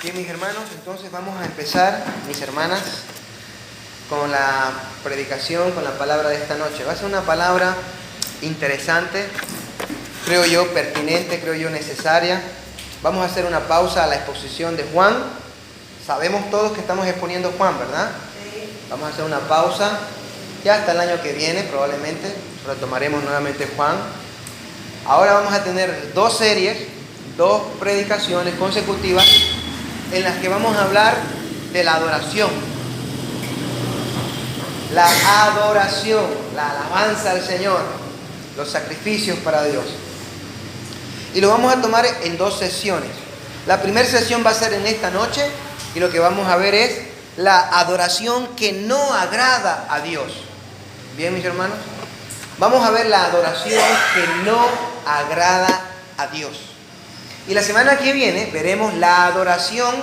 Bien, mis hermanos, entonces vamos a empezar, mis hermanas, con la predicación, con la palabra de esta noche. Va a ser una palabra interesante, creo yo, pertinente, creo yo, necesaria. Vamos a hacer una pausa a la exposición de Juan. Sabemos todos que estamos exponiendo Juan, ¿verdad? Sí. Vamos a hacer una pausa. Ya hasta el año que viene, probablemente, retomaremos nuevamente Juan. Ahora vamos a tener dos series, dos predicaciones consecutivas en las que vamos a hablar de la adoración. La adoración, la alabanza al Señor, los sacrificios para Dios. Y lo vamos a tomar en dos sesiones. La primera sesión va a ser en esta noche y lo que vamos a ver es la adoración que no agrada a Dios. Bien, mis hermanos, vamos a ver la adoración que no agrada a Dios. Y la semana que viene veremos la adoración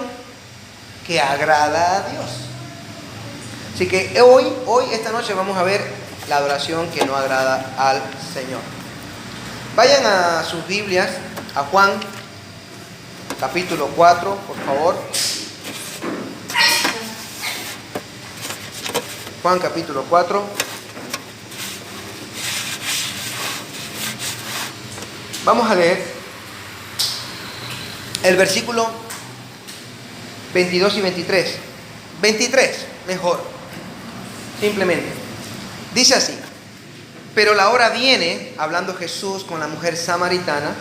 que agrada a Dios. Así que hoy, esta noche vamos a ver la adoración que no agrada al Señor. Vayan a sus Biblias, a Juan, capítulo 4, por favor. Juan, capítulo 4. Vamos a leer el versículo 22 y 23. 23, mejor. Simplemente. Dice así: pero la hora viene, hablando Jesús con la mujer samaritana,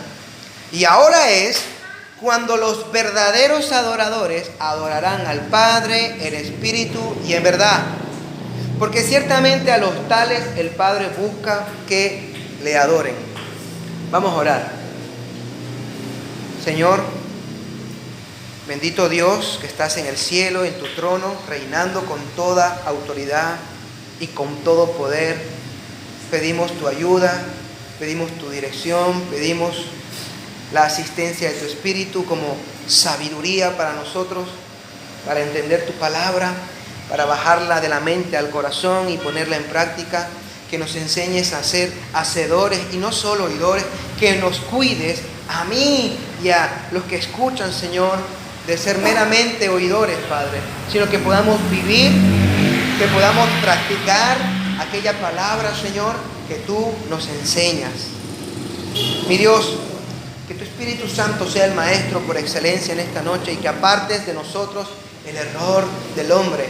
y ahora es cuando los verdaderos adoradores adorarán al Padre en espíritu y en verdad. Porque ciertamente a los tales el Padre busca que le adoren. Vamos a orar. Señor, bendito Dios que estás en el cielo, en tu trono, reinando con toda autoridad y con todo poder. Pedimos tu ayuda, pedimos tu dirección, pedimos la asistencia de tu Espíritu como sabiduría para nosotros, para entender tu palabra, para bajarla de la mente al corazón y ponerla en práctica. Que nos enseñes a ser hacedores y no solo oidores, que nos cuides a mí y a los que escuchan, Señor, de ser meramente oidores, Padre, sino que podamos vivir, que podamos practicar aquella palabra, Señor, que tú nos enseñas. Mi Dios, que tu Espíritu Santo sea el Maestro por excelencia en esta noche y que apartes de nosotros el error del hombre,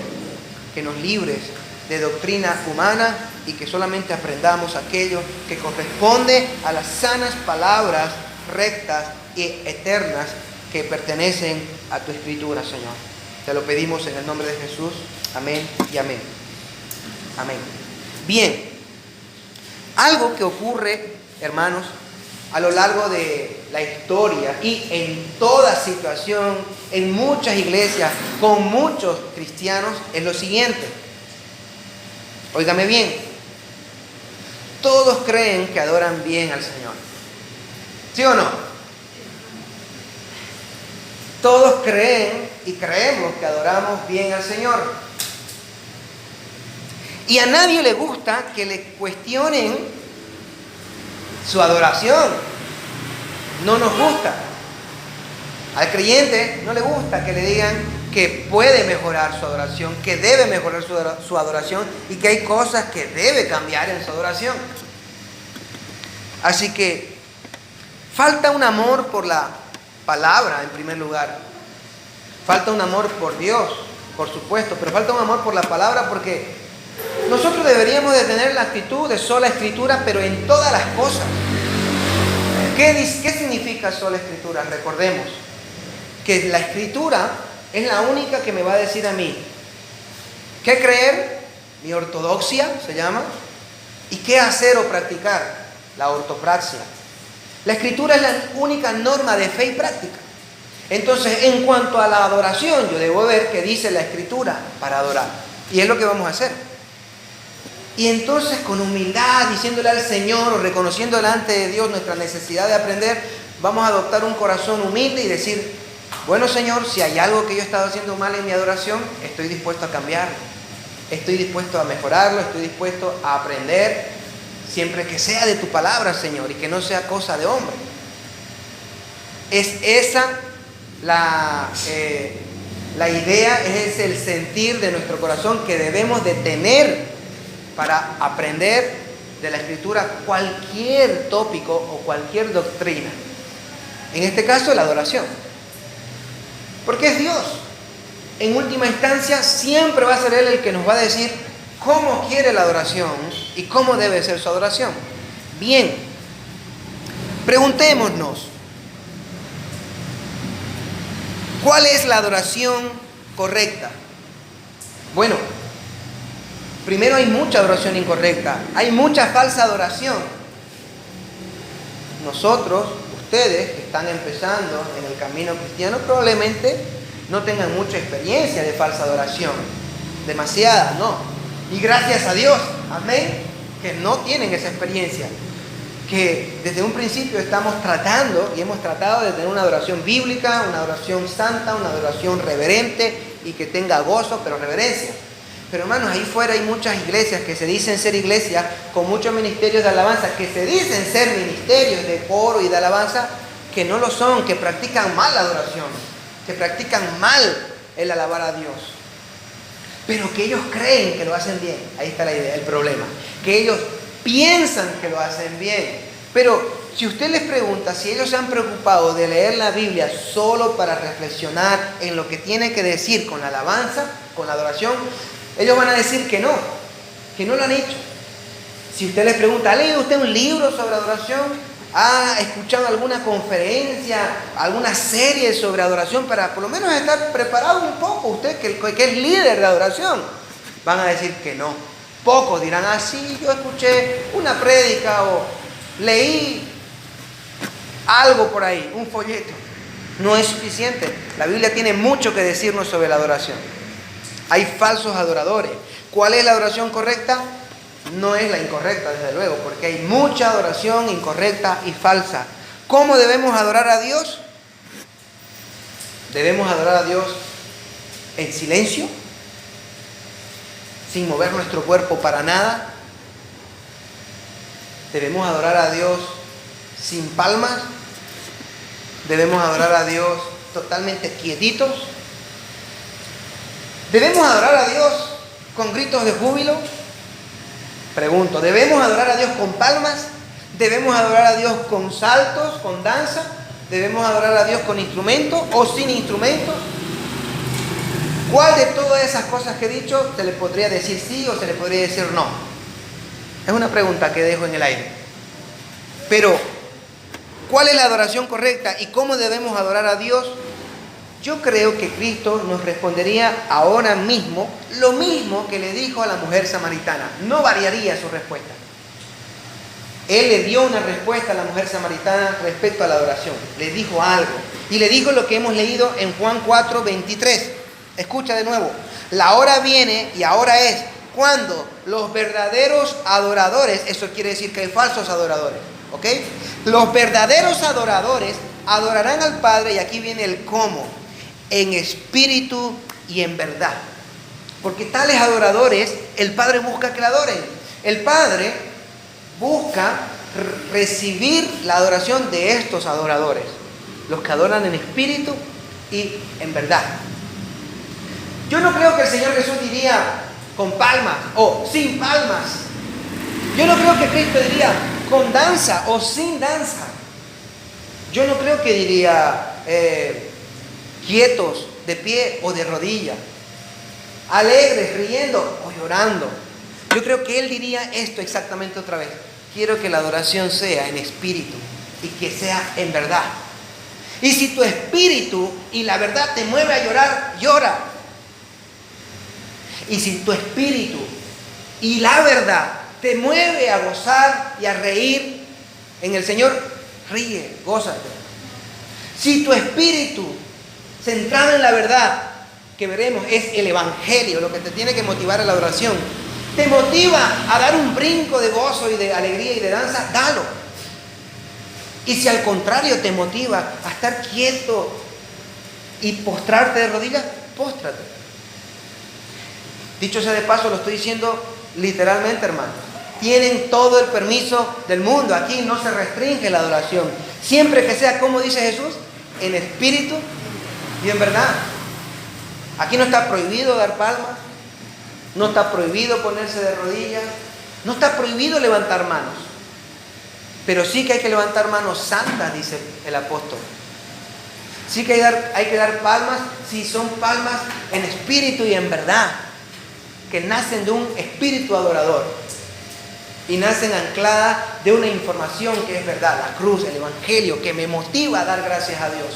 que nos libres de doctrina humana y que solamente aprendamos aquello que corresponde a las sanas palabras rectas y eternas que pertenecen a tu Escritura, Señor. Te lo pedimos en el nombre de Jesús. Amén y amén. Amén. Bien, algo que ocurre, hermanos, a lo largo de la historia y en toda situación, en muchas iglesias, con muchos cristianos, es lo siguiente. Óigame bien, todos creen que adoran bien al Señor. ¿Sí o no? Todos creen y creemos que adoramos bien al Señor. Y a nadie le gusta que le cuestionen su adoración. No nos gusta. Al creyente no le gusta que le digan que puede mejorar su adoración, que debe mejorar su adoración y que hay cosas que debe cambiar en su adoración. Así que falta un amor por la palabra en primer lugar. Falta un amor por Dios, por supuesto, pero falta un amor por la palabra porque nosotros deberíamos de tener la actitud de sola escritura, pero en todas las cosas. ¿Qué significa sola escritura? Recordemos que la escritura es la única que me va a decir a mí qué creer, mi ortodoxia se llama, y qué hacer o practicar, la ortopraxia. La escritura es la única norma de fe y práctica. Entonces, en cuanto a la adoración, yo debo ver qué dice la escritura para adorar. Y es lo que vamos a hacer. Y entonces, con humildad, diciéndole al Señor o reconociendo delante de Dios nuestra necesidad de aprender, vamos a adoptar un corazón humilde y decir: bueno, Señor, si hay algo que yo he estado haciendo mal en mi adoración, estoy dispuesto a cambiarlo. Estoy dispuesto a mejorarlo, estoy dispuesto a aprender, siempre que sea de tu palabra, Señor, y que no sea cosa de hombre. Es esa la idea, es el sentir de nuestro corazón que debemos de tener para aprender de la Escritura cualquier tópico o cualquier doctrina. En este caso, la adoración. Porque es Dios. En última instancia, siempre va a ser Él el que nos va a decir cómo quiere la adoración y cómo debe ser su adoración. Bien, preguntémonos, ¿cuál es la adoración correcta? Bueno, primero hay mucha adoración incorrecta, hay mucha falsa adoración. Nosotros, ustedes que están empezando en el camino cristiano, probablemente no tengan mucha experiencia de falsa adoración, demasiada, ¿no? Y gracias a Dios, amén, que no tienen esa experiencia, que desde un principio estamos tratando y hemos tratado de tener una adoración bíblica, una adoración santa, una adoración reverente y que tenga gozo, pero reverencia. Pero hermanos, ahí fuera hay muchas iglesias que se dicen ser iglesias con muchos ministerios de alabanza, que se dicen ser ministerios de coro y de alabanza, que no lo son, que practican mal la adoración, que practican mal el alabar a Dios. Pero que ellos creen que lo hacen bien. Ahí está la idea, el problema. Que ellos piensan que lo hacen bien. Pero si usted les pregunta si ellos se han preocupado de leer la Biblia solo para reflexionar en lo que tiene que decir con la alabanza, con la adoración, ellos van a decir que no lo han hecho. Si usted les pregunta, ¿ha leído usted un libro sobre adoración? ¿Ha escuchado alguna conferencia, alguna serie sobre adoración para por lo menos estar preparado un poco? Usted que es líder de adoración, van a decir que no. Pocos dirán, sí, yo escuché una prédica o leí algo por ahí, un folleto. No es suficiente. La Biblia tiene mucho que decirnos sobre la adoración. Hay falsos adoradores. ¿Cuál es la adoración correcta? No es la incorrecta, desde luego, porque hay mucha adoración incorrecta y falsa. ¿Cómo debemos adorar a Dios? Debemos adorar a Dios en silencio, sin mover nuestro cuerpo para nada. Debemos adorar a Dios sin palmas. Debemos adorar a Dios totalmente quietitos. ¿Debemos adorar a Dios con gritos de júbilo? Pregunto, ¿debemos adorar a Dios con palmas? ¿Debemos adorar a Dios con saltos, con danza? ¿Debemos adorar a Dios con instrumentos o sin instrumentos? ¿Cuál de todas esas cosas que he dicho se le podría decir sí o se le podría decir no? Es una pregunta que dejo en el aire. Pero, ¿cuál es la adoración correcta y cómo debemos adorar a Dios? Yo creo que Cristo nos respondería ahora mismo lo mismo que le dijo a la mujer samaritana. No variaría su respuesta. Él le dio una respuesta a la mujer samaritana respecto a la adoración. Le dijo algo. Y le dijo lo que hemos leído en Juan 4:23. Escucha de nuevo. La hora viene y ahora es cuando los verdaderos adoradores, eso quiere decir que hay falsos adoradores, ¿ok? Los verdaderos adoradores adorarán al Padre, y aquí viene el cómo, en espíritu y en verdad. Porque tales adoradores, el Padre busca que le adoren. El Padre busca recibir la adoración de estos adoradores, los que adoran en espíritu y en verdad. Yo no creo que el Señor Jesús diría con palmas o sin palmas. Yo no creo que Cristo diría con danza o sin danza. Yo no creo que diría quietos, de pie o de rodilla, alegres, riendo o llorando. Yo creo que Él diría esto exactamente otra vez. Quiero que la adoración sea en espíritu y que sea en verdad. Y si tu espíritu y la verdad te mueve a llorar, llora. Y si tu espíritu y la verdad te mueve a gozar y a reír en el Señor, ríe, gózate. Si tu espíritu centrado en la verdad, que veremos es el Evangelio, lo que te tiene que motivar a la adoración, te motiva a dar un brinco de gozo y de alegría y de danza, dalo. Y si al contrario te motiva a estar quieto y postrarte de rodillas, póstrate. Dicho sea de paso, lo estoy diciendo literalmente, hermanos. Tienen todo el permiso del mundo. Aquí no se restringe la adoración. Siempre que sea, como dice Jesús, en espíritu y en verdad. Aquí no está prohibido dar palmas, no está prohibido ponerse de rodillas, no está prohibido levantar manos. Pero sí que hay que levantar manos santas, dice el apóstol. Sí que hay que dar palmas si son palmas en espíritu y en verdad, que nacen de un espíritu adorador y nacen ancladas de una información que es verdad, la cruz, el evangelio, que me motiva a dar gracias a Dios.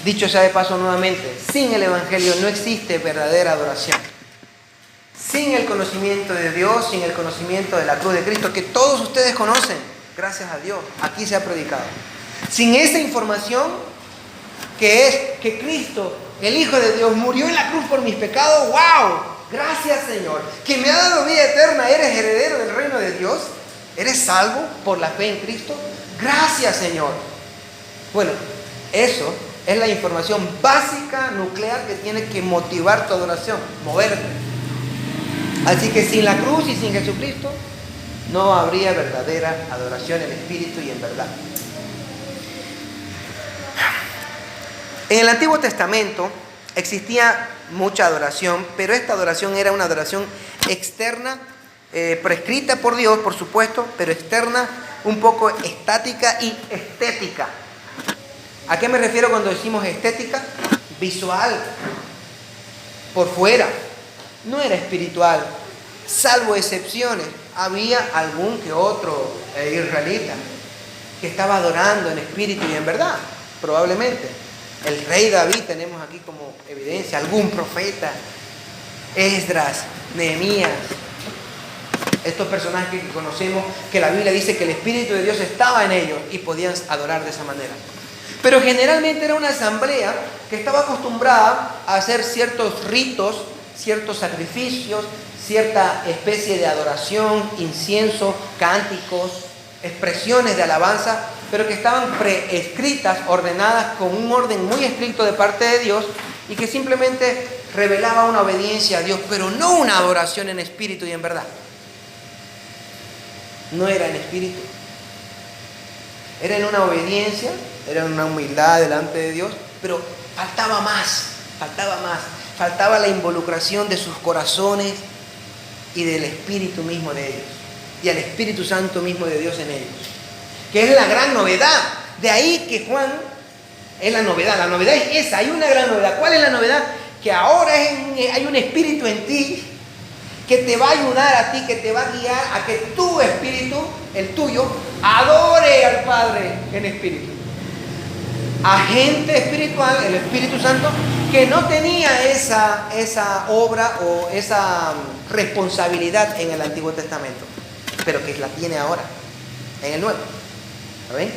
Dicho sea de paso nuevamente, sin el evangelio no existe verdadera adoración. Sin el conocimiento de Dios, sin el conocimiento de la cruz de Cristo, que todos ustedes conocen, gracias a Dios, aquí se ha predicado. Sin esa información, que es que Cristo, el Hijo de Dios, murió en la cruz por mis pecados. ¡Wow! Gracias, Señor, que me ha dado vida eterna. Eres heredero del reino de Dios. Eres salvo por la fe en Cristo. Gracias, Señor. Bueno, eso es la información básica, nuclear, que tiene que motivar tu adoración, moverte. Así que sin la cruz y sin Jesucristo no habría verdadera adoración en espíritu y en verdad. En el Antiguo Testamento existía mucha adoración, pero esta adoración era una adoración externa, prescrita por Dios, por supuesto, pero externa, un poco estática y estética. ¿A qué me refiero cuando decimos estética? Visual, por fuera. No era espiritual, salvo excepciones. Había algún que otro israelita que estaba adorando en espíritu y en verdad, probablemente. El rey David tenemos aquí como evidencia, algún profeta, Esdras, Nehemías, estos personajes que conocemos, que la Biblia dice que el Espíritu de Dios estaba en ellos y podían adorar de esa manera. Pero generalmente era una asamblea que estaba acostumbrada a hacer ciertos ritos, ciertos sacrificios, cierta especie de adoración, incienso, cánticos, expresiones de alabanza, pero que estaban preescritas, ordenadas con un orden muy estricto de parte de Dios y que simplemente revelaba una obediencia a Dios, pero no una adoración en espíritu y en verdad. No era en espíritu. Era en una obediencia, era en una humildad delante de Dios, pero faltaba más. Faltaba la involucración de sus corazones y del Espíritu mismo de ellos, y al Espíritu Santo mismo de Dios en ellos, que es la gran novedad. De ahí que Juan es la novedad es esa, hay una gran novedad. ¿Cuál es la novedad? Que ahora hay un Espíritu en ti que te va a ayudar a ti, que te va a guiar a que tu espíritu, el tuyo, adore al Padre en espíritu. Agente espiritual, el Espíritu Santo, que no tenía esa obra o esa responsabilidad en el Antiguo Testamento, pero que la tiene ahora, en el Nuevo. ¿Saben?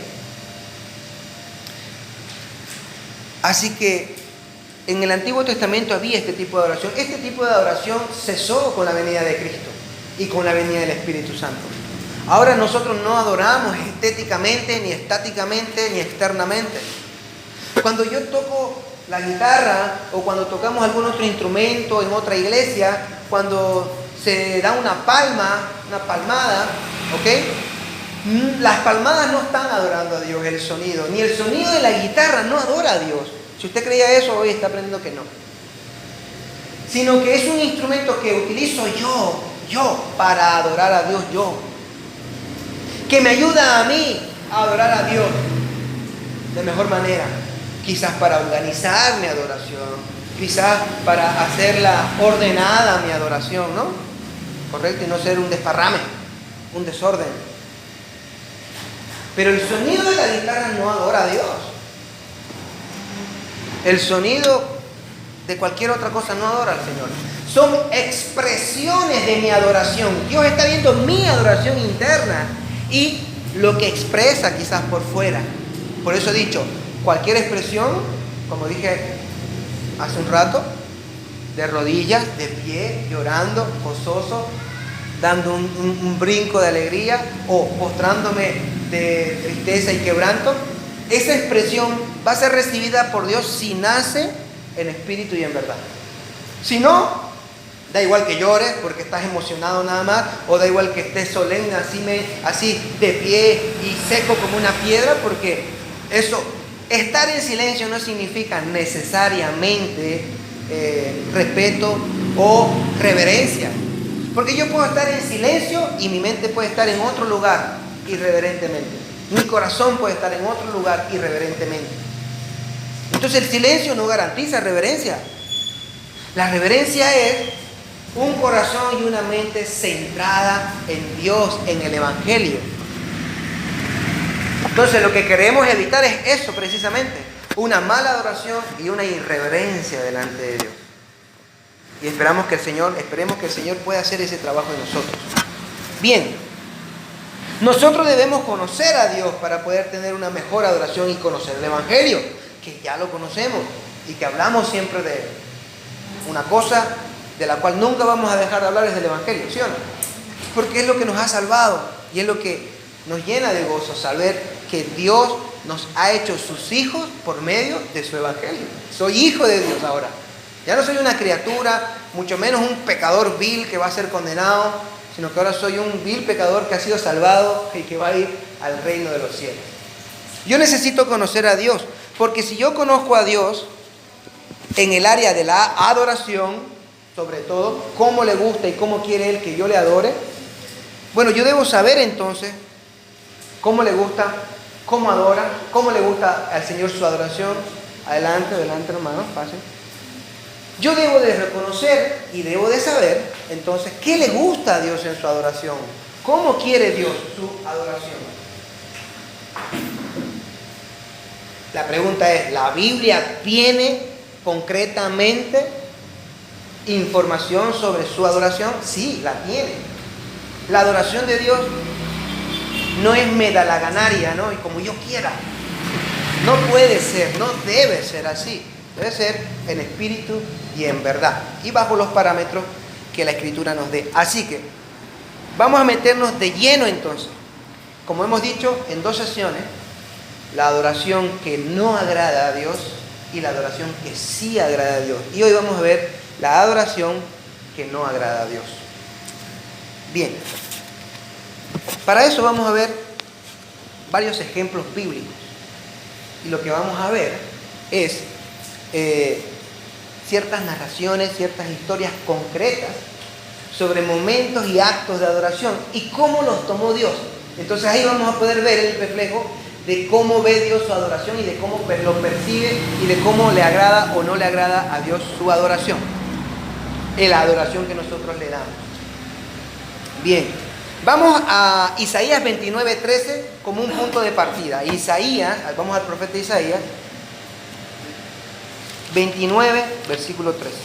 Así que en el Antiguo Testamento había este tipo de adoración. Este tipo de adoración cesó con la venida de Cristo y con la venida del Espíritu Santo. Ahora nosotros no adoramos estéticamente, ni estáticamente, ni externamente. Cuando yo toco la guitarra o cuando tocamos algún otro instrumento en otra iglesia, cuando se da una palmada, ¿ok? Las palmadas no están adorando a Dios, el sonido, ni el sonido de la guitarra no adora a Dios. Si usted creía eso, hoy está aprendiendo que no. Sino que es un instrumento que utilizo yo, para adorar a Dios, que me ayuda a mí a adorar a Dios de mejor manera. Quizás para organizar mi adoración, quizás para hacerla ordenada mi adoración, ¿no? Correcto, y no ser un desparrame, un desorden. Pero el sonido de la guitarra no adora a Dios. El sonido de cualquier otra cosa no adora al Señor. Son expresiones de mi adoración. Dios está viendo mi adoración interna y lo que expresa quizás por fuera. Por eso he dicho, cualquier expresión, como dije hace un rato, de rodillas, de pie, llorando, gozoso, dando un brinco de alegría o postrándome de tristeza y quebranto, esa expresión va a ser recibida por Dios si nace en espíritu y en verdad. Si no, da igual que llores porque estás emocionado nada más, o da igual que estés solemne así de pie y seco como una piedra, porque eso Estar en silencio no significa necesariamente respeto o reverencia. Porque yo puedo estar en silencio y mi mente puede estar en otro lugar irreverentemente. Mi corazón puede estar en otro lugar irreverentemente. Entonces el silencio no garantiza reverencia. La reverencia es un corazón y una mente centrada en Dios, en el Evangelio. Entonces lo que queremos evitar es eso precisamente, una mala adoración y una irreverencia delante de Dios. Y esperemos que el Señor pueda hacer ese trabajo en nosotros. Bien, nosotros debemos conocer a Dios para poder tener una mejor adoración y conocer el Evangelio, que ya lo conocemos y que hablamos siempre de él. Una cosa de la cual nunca vamos a dejar de hablar es del Evangelio, ¿sí o no? Porque es lo que nos ha salvado y es lo que nos llena de gozo, saber que Dios nos ha hecho sus hijos por medio de su Evangelio. Soy hijo de Dios ahora. Ya no soy una criatura, mucho menos un pecador vil que va a ser condenado, sino que ahora soy un vil pecador que ha sido salvado y que va a ir al reino de los cielos. Yo necesito conocer a Dios, porque si yo conozco a Dios en el área de la adoración, sobre todo, cómo le gusta y cómo quiere Él que yo le adore, bueno, yo debo saber entonces cómo le gusta, cómo adora, cómo le gusta al Señor su adoración. Adelante, hermanos, pasen. Yo debo de reconocer y debo de saber, entonces, qué le gusta a Dios en su adoración. ¿Cómo quiere Dios su adoración? La pregunta es, ¿la Biblia tiene concretamente información sobre su adoración? Sí, la tiene. La adoración de Dios no es medalaganaria, ¿no? Y como yo quiera. No puede ser, no debe ser así. Debe ser en espíritu y en verdad. Y bajo los parámetros que la Escritura nos dé. Así que vamos a meternos de lleno entonces. Como hemos dicho en 2 sesiones, la adoración que no agrada a Dios y la adoración que sí agrada a Dios. Y hoy vamos a ver la adoración que no agrada a Dios. Bien. Para eso vamos a ver varios ejemplos bíblicos. Y lo que vamos a ver es ciertas narraciones, ciertas historias concretas sobre momentos y actos de adoración y cómo los tomó Dios. Entonces ahí vamos a poder ver el reflejo de cómo ve Dios su adoración y de cómo lo percibe y de cómo le agrada o no le agrada a Dios su adoración. La adoración que nosotros le damos. Bien, vamos a Isaías 29:13 como un punto de partida. Isaías, vamos al profeta Isaías 29, versículo 13.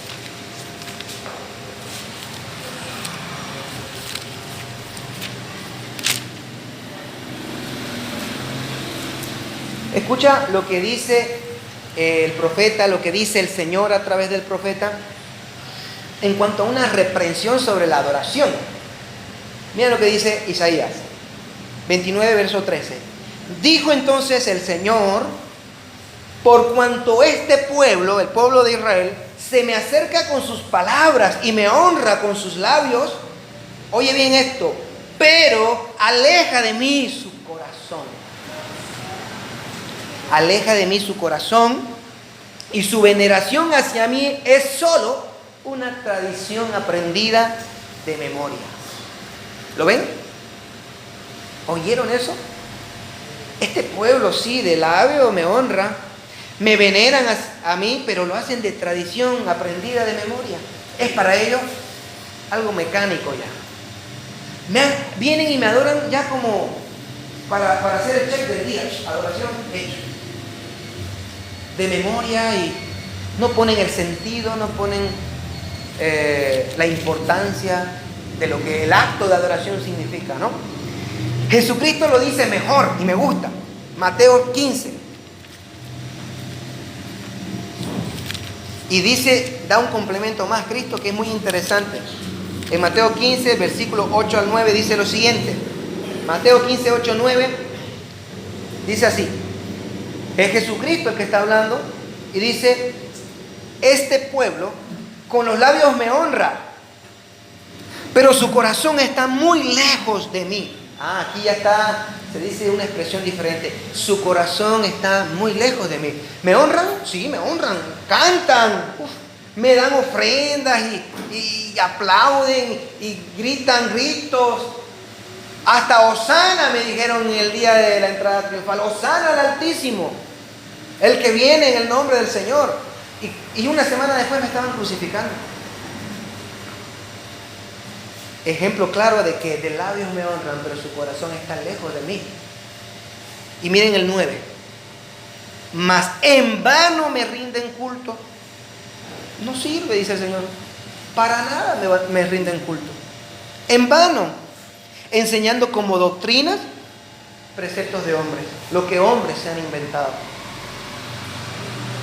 Escucha lo que dice el profeta, lo que dice el Señor a través del profeta en cuanto a una reprensión sobre la adoración. Mira lo que dice Isaías 29, verso 13. Dijo entonces el Señor: por cuanto este pueblo, el pueblo de Israel, se me acerca con sus palabras y me honra con sus labios, oye bien esto, pero aleja de mí su corazón. Aleja de mí su corazón y su veneración hacia mí es solo una tradición aprendida de memoria. ¿Lo ven? ¿Oyeron eso? Este pueblo sí, de labio me honra, me veneran a mí, pero lo hacen de tradición aprendida de memoria. Es para ellos algo mecánico ya. Vienen y me adoran ya como para hacer el check del día. Adoración hecho. De memoria y no ponen el sentido, no ponen la importancia de lo que el acto de adoración significa, ¿no? Jesucristo lo dice mejor y me gusta. Mateo 15. Y dice, da un complemento más Cristo que es muy interesante. En Mateo 15, versículos 8 al 9 dice lo siguiente. Mateo 15, 8, 9 dice así. Es Jesucristo el que está hablando y dice: este pueblo con los labios me honra, pero su corazón está muy lejos de mí. Aquí ya está, se dice una expresión diferente. Su corazón está muy lejos de mí. ¿Me honran? Sí, me honran. Cantan. Me dan ofrendas y aplauden y gritan gritos. Hasta Hosana me dijeron en el día de la entrada triunfal. Hosana al Altísimo. El que viene en el nombre del Señor. Y una semana después me estaban crucificando. Ejemplo claro de que de labios me honran, pero su corazón está lejos de mí. Y miren el 9. Mas en vano me rinden culto. No sirve, dice el Señor. Para nada me rinden culto. En vano. Enseñando como doctrinas preceptos de hombres. Lo que hombres se han inventado.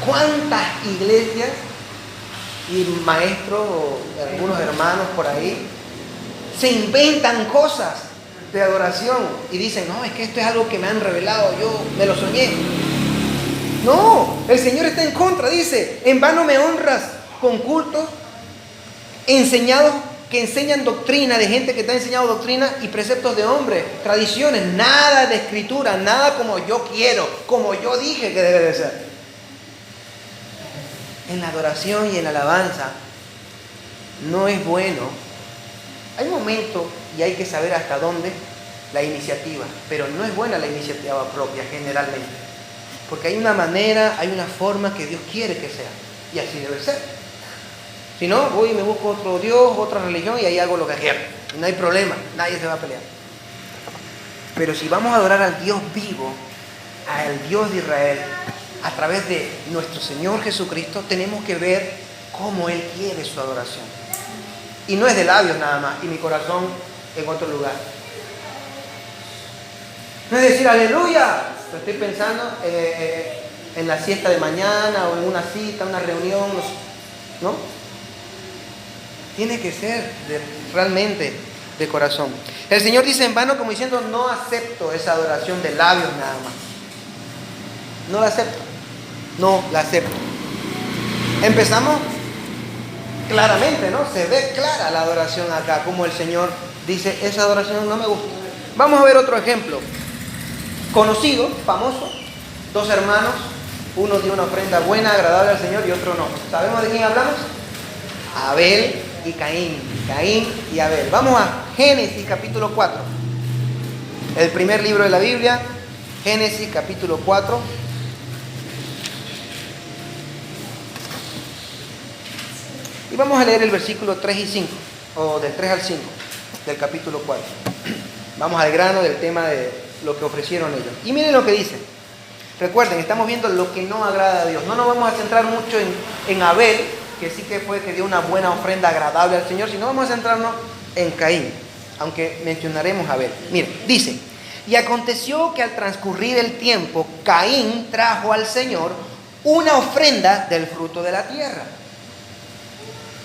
¿Cuántas iglesias y maestros o algunos hermanos por ahí se inventan cosas de adoración y dicen, no, es que esto es algo que me han revelado, yo me lo soñé? No, el Señor está en contra, dice, en vano me honras con cultos enseñados que enseñan doctrina de gente que te ha enseñado doctrina y preceptos de hombres, tradiciones, nada de escritura, nada como yo quiero, como yo dije que debe de ser. En la adoración y en la alabanza no es bueno. Hay momentos y hay que saber hasta dónde la iniciativa, pero no es buena la iniciativa propia generalmente, porque hay una manera, hay una forma que Dios quiere que sea, y así debe ser. Si no, voy y me busco otro Dios, otra religión y ahí hago lo que quiero. No hay problema, nadie se va a pelear. Pero si vamos a adorar al Dios vivo, al Dios de Israel, a través de nuestro Señor Jesucristo, tenemos que ver cómo Él quiere su adoración. Y no es de labios nada más, y mi corazón en otro lugar. No es decir, aleluya, estoy pensando en la siesta de mañana o en una cita, una reunión, ¿no? Tiene que ser realmente de corazón. El Señor dice en vano como diciendo, no acepto esa adoración de labios nada más. No la acepto. No la acepto. Empezamos claramente, ¿no? Se ve clara la adoración acá, como el Señor dice, esa adoración no me gusta. Vamos a ver otro ejemplo. Conocido, famoso, dos hermanos, uno dio una ofrenda buena, agradable al Señor y otro no. ¿Sabemos de quién hablamos? Abel y Caín. Caín y Abel. Vamos a Génesis capítulo 4. El primer libro de la Biblia, Génesis capítulo 4. Y vamos a leer el versículo 3 y 5, o del 3 al 5, del capítulo 4. Vamos al grano del tema de lo que ofrecieron ellos. Y miren lo que dice. Recuerden, estamos viendo lo que no agrada a Dios. No nos vamos a centrar mucho en Abel, que sí que fue que dio una buena ofrenda agradable al Señor, sino vamos a centrarnos en Caín, aunque mencionaremos a Abel. Miren, dice, y aconteció que al transcurrir el tiempo, Caín trajo al Señor una ofrenda del fruto de la tierra.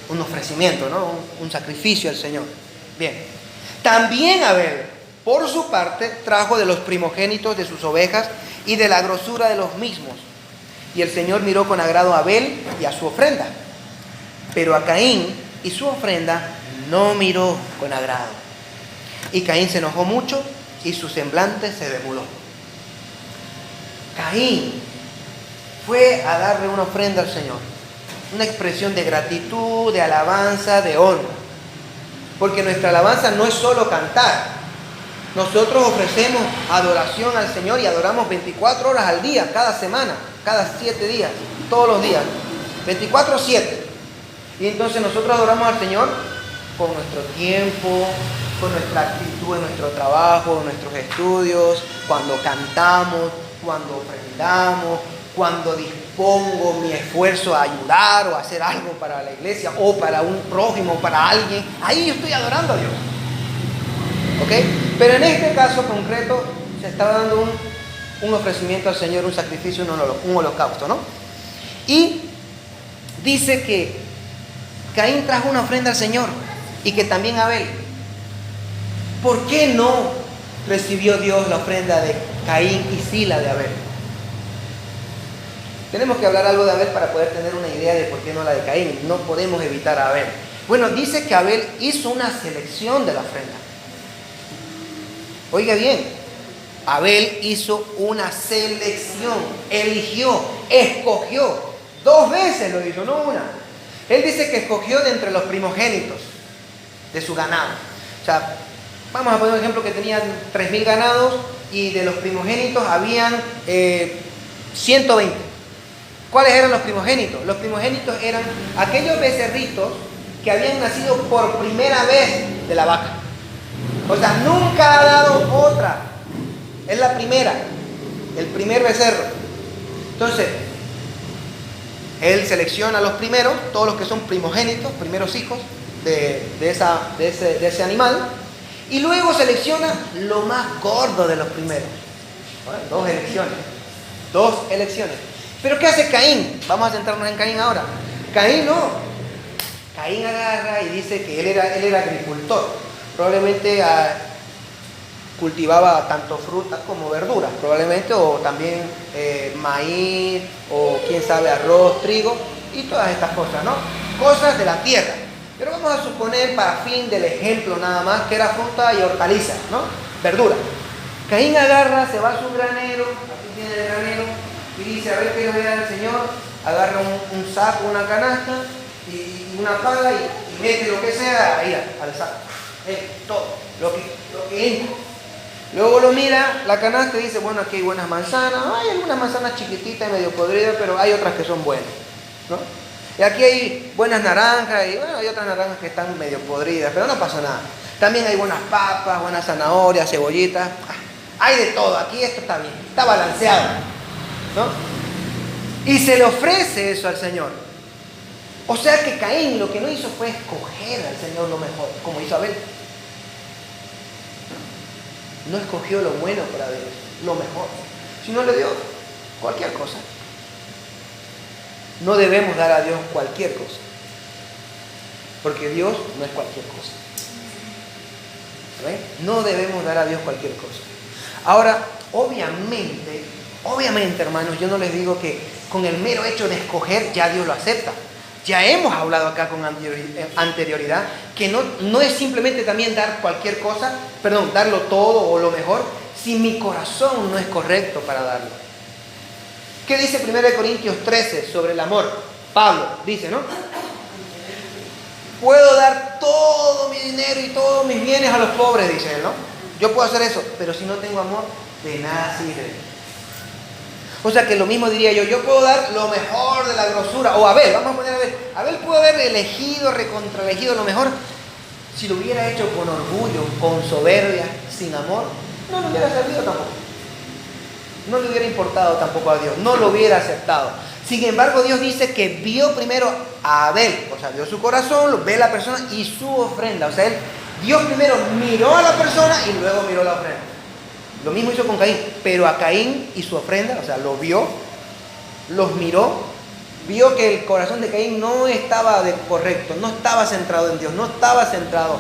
Un ofrecimiento, ¿no? Un sacrificio al Señor. Bien. También Abel, por su parte, trajo de los primogénitos de sus ovejas y de la grosura de los mismos. Y el Señor miró con agrado a Abel y a su ofrenda. Pero a Caín y su ofrenda no miró con agrado. Y Caín se enojó mucho y su semblante se demudó. Caín fue a darle una ofrenda al Señor. Una expresión de gratitud, de alabanza, de honra. Porque nuestra alabanza no es solo cantar. Nosotros ofrecemos adoración al Señor y adoramos 24 horas al día, cada semana, cada 7 días, todos los días. 24/7. Y entonces nosotros adoramos al Señor con nuestro tiempo, con nuestra actitud en nuestro trabajo, en nuestros estudios, cuando cantamos, cuando ofrendamos, cuando dispongo mi esfuerzo a ayudar o a hacer algo para la iglesia o para un prójimo, para alguien, ahí yo estoy adorando a Dios. ¿Ok? Pero en este caso concreto se estaba dando un ofrecimiento al Señor, un sacrificio, un holocausto, ¿no? Y dice que Caín trajo una ofrenda al Señor y que también Abel. ¿Por qué no recibió Dios la ofrenda de Caín y sí la de Abel? Tenemos que hablar algo de Abel para poder tener una idea de por qué no la de Caín. No podemos evitar a Abel. Bueno, dice que Abel hizo una selección de la ofrenda. Oiga bien, Abel hizo una selección, eligió, escogió. 2 veces lo hizo, no una. Él dice que escogió de entre los primogénitos de su ganado. O sea, vamos a poner un ejemplo que tenían 3.000 ganados y de los primogénitos habían 120. ¿Cuáles eran los primogénitos? Los primogénitos eran aquellos becerritos que habían nacido por primera vez de la vaca. O sea, nunca ha dado otra. Es la primera, el primer becerro. Entonces, él selecciona a los primeros, todos los que son primogénitos, primeros hijos de ese animal, y luego selecciona lo más gordo de los primeros. Bueno, 2 elecciones. Pero ¿qué hace Caín? Vamos a centrarnos en Caín ahora. Caín no. Caín agarra y dice que él era agricultor. Probablemente cultivaba tanto frutas como verduras, probablemente, o también maíz, o quién sabe, arroz, trigo, y todas estas cosas, ¿no? Cosas de la tierra. Pero vamos a suponer, para fin del ejemplo nada más, que era fruta y hortalizas, ¿no? Verdura. Caín agarra, se va a su granero, aquí tiene el granero, y dice, a ver qué le voy a dar al Señor. Agarra un saco, una canasta, y una pala, y mete lo que sea ahí al saco. Todo, lo que entra. Luego lo mira la canasta y dice, bueno, aquí hay buenas manzanas, hay algunas manzanas chiquititas y medio podridas, pero hay otras que son buenas, ¿no? Y aquí hay buenas naranjas, y bueno, hay otras naranjas que están medio podridas, pero no pasa nada. También hay buenas papas, buenas zanahorias, cebollitas, hay de todo, aquí esto está bien, está balanceado, ¿no? Y se le ofrece eso al Señor. O sea que Caín lo que no hizo fue escoger al Señor lo mejor, como hizo Abel. No escogió lo bueno para Dios, lo mejor, sino le dio cualquier cosa. No debemos dar a Dios cualquier cosa, porque Dios no es cualquier cosa. ¿Ven? No debemos dar a Dios cualquier cosa. Ahora, obviamente, hermanos, yo no les digo que con el mero hecho de escoger ya Dios lo acepta. Ya hemos hablado acá con anterioridad que no es simplemente también dar cualquier cosa, darlo todo o lo mejor, si mi corazón no es correcto para darlo. ¿Qué dice 1 Corintios 13 sobre el amor? Pablo dice, ¿no? Puedo dar todo mi dinero y todos mis bienes a los pobres, dice él, ¿no? Yo puedo hacer eso, pero si no tengo amor, de nada sirve. O sea que lo mismo diría yo puedo dar lo mejor de la grosura. O Abel, vamos a poner a Abel. Abel pudo haber recontraelegido lo mejor si lo hubiera hecho con orgullo, con soberbia, sin amor. No le hubiera servido tampoco. No le hubiera importado tampoco a Dios. No lo hubiera aceptado. Sin embargo, Dios dice que vio primero a Abel. O sea, vio su corazón, ve a la persona y su ofrenda. O sea, Dios primero miró a la persona y luego miró la ofrenda. Lo mismo hizo con Caín, pero a Caín y su ofrenda, o sea, lo vio, los miró, vio que el corazón de Caín no estaba correcto, no estaba centrado en Dios, no estaba centrado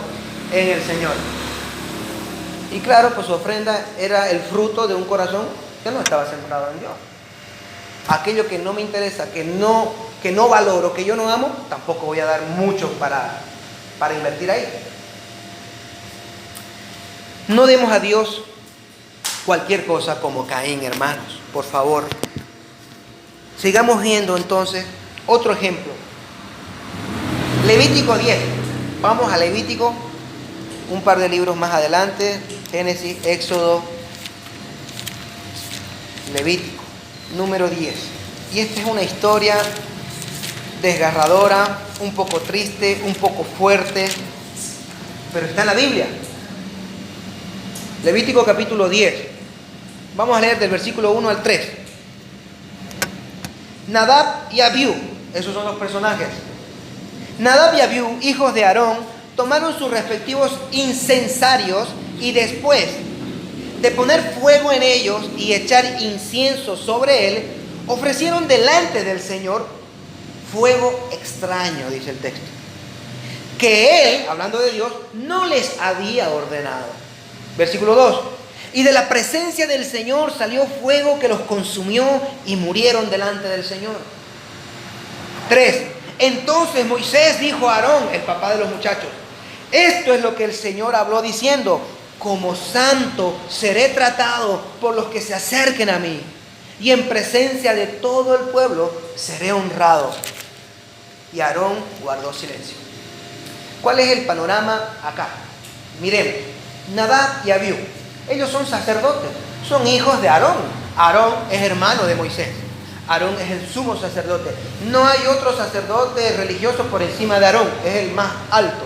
en el Señor. Y claro, pues su ofrenda era el fruto de un corazón que no estaba centrado en Dios. Aquello que no me interesa, que no valoro, que yo no amo, tampoco voy a dar mucho para invertir ahí. No demos a Dios cualquier cosa como Caín, hermanos, por favor. Sigamos viendo entonces otro ejemplo. Levítico 10. Vamos a Levítico, un par de libros más adelante. Génesis, Éxodo, Levítico, número 10. Y esta es una historia desgarradora, un poco triste, un poco fuerte, pero está en la Biblia. Levítico capítulo 10. Vamos a leer del versículo 1 al 3. Nadab y Abiú, esos son los personajes. Nadab y Abiú, hijos de Aarón, tomaron sus respectivos incensarios y después de poner fuego en ellos y echar incienso sobre él, ofrecieron delante del Señor fuego extraño, dice el texto, que él, hablando de Dios, no les había ordenado. Versículo 2. Y de la presencia del Señor salió fuego que los consumió y murieron delante del Señor. 3. Entonces Moisés dijo a Aarón, el papá de los muchachos, esto es lo que el Señor habló diciendo, como santo seré tratado por los que se acerquen a mí, y en presencia de todo el pueblo seré honrado. Y Aarón guardó silencio. ¿Cuál es el panorama acá? Miremos, Nadab y Abiú, ellos son sacerdotes, son hijos de Aarón. Aarón es hermano de Moisés. Aarón es el sumo sacerdote. No hay otro sacerdote religioso por encima de Aarón, es el más alto.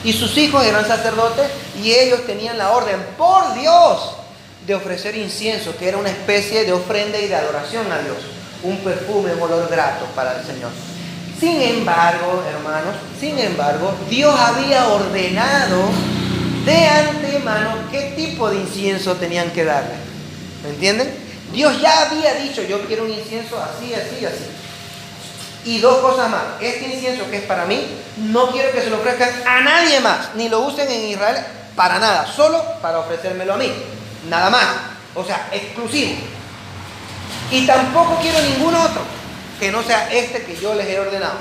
Y sus hijos eran sacerdotes y ellos tenían la orden por Dios de ofrecer incienso, que era una especie de ofrenda y de adoración a Dios. Un perfume, un olor grato para el Señor. Sin embargo, hermanos, Dios había ordenado de antemano qué tipo de incienso tenían que darle. ¿Me entienden? Dios ya había dicho, yo quiero un incienso así, así, así. Y dos cosas más. Este incienso que es para mí, no quiero que se lo ofrezcan a nadie más, ni lo usen en Israel para nada, solo para ofrecérmelo a mí. Nada más. O sea, exclusivo. Y tampoco quiero ningún otro que no sea este que yo les he ordenado.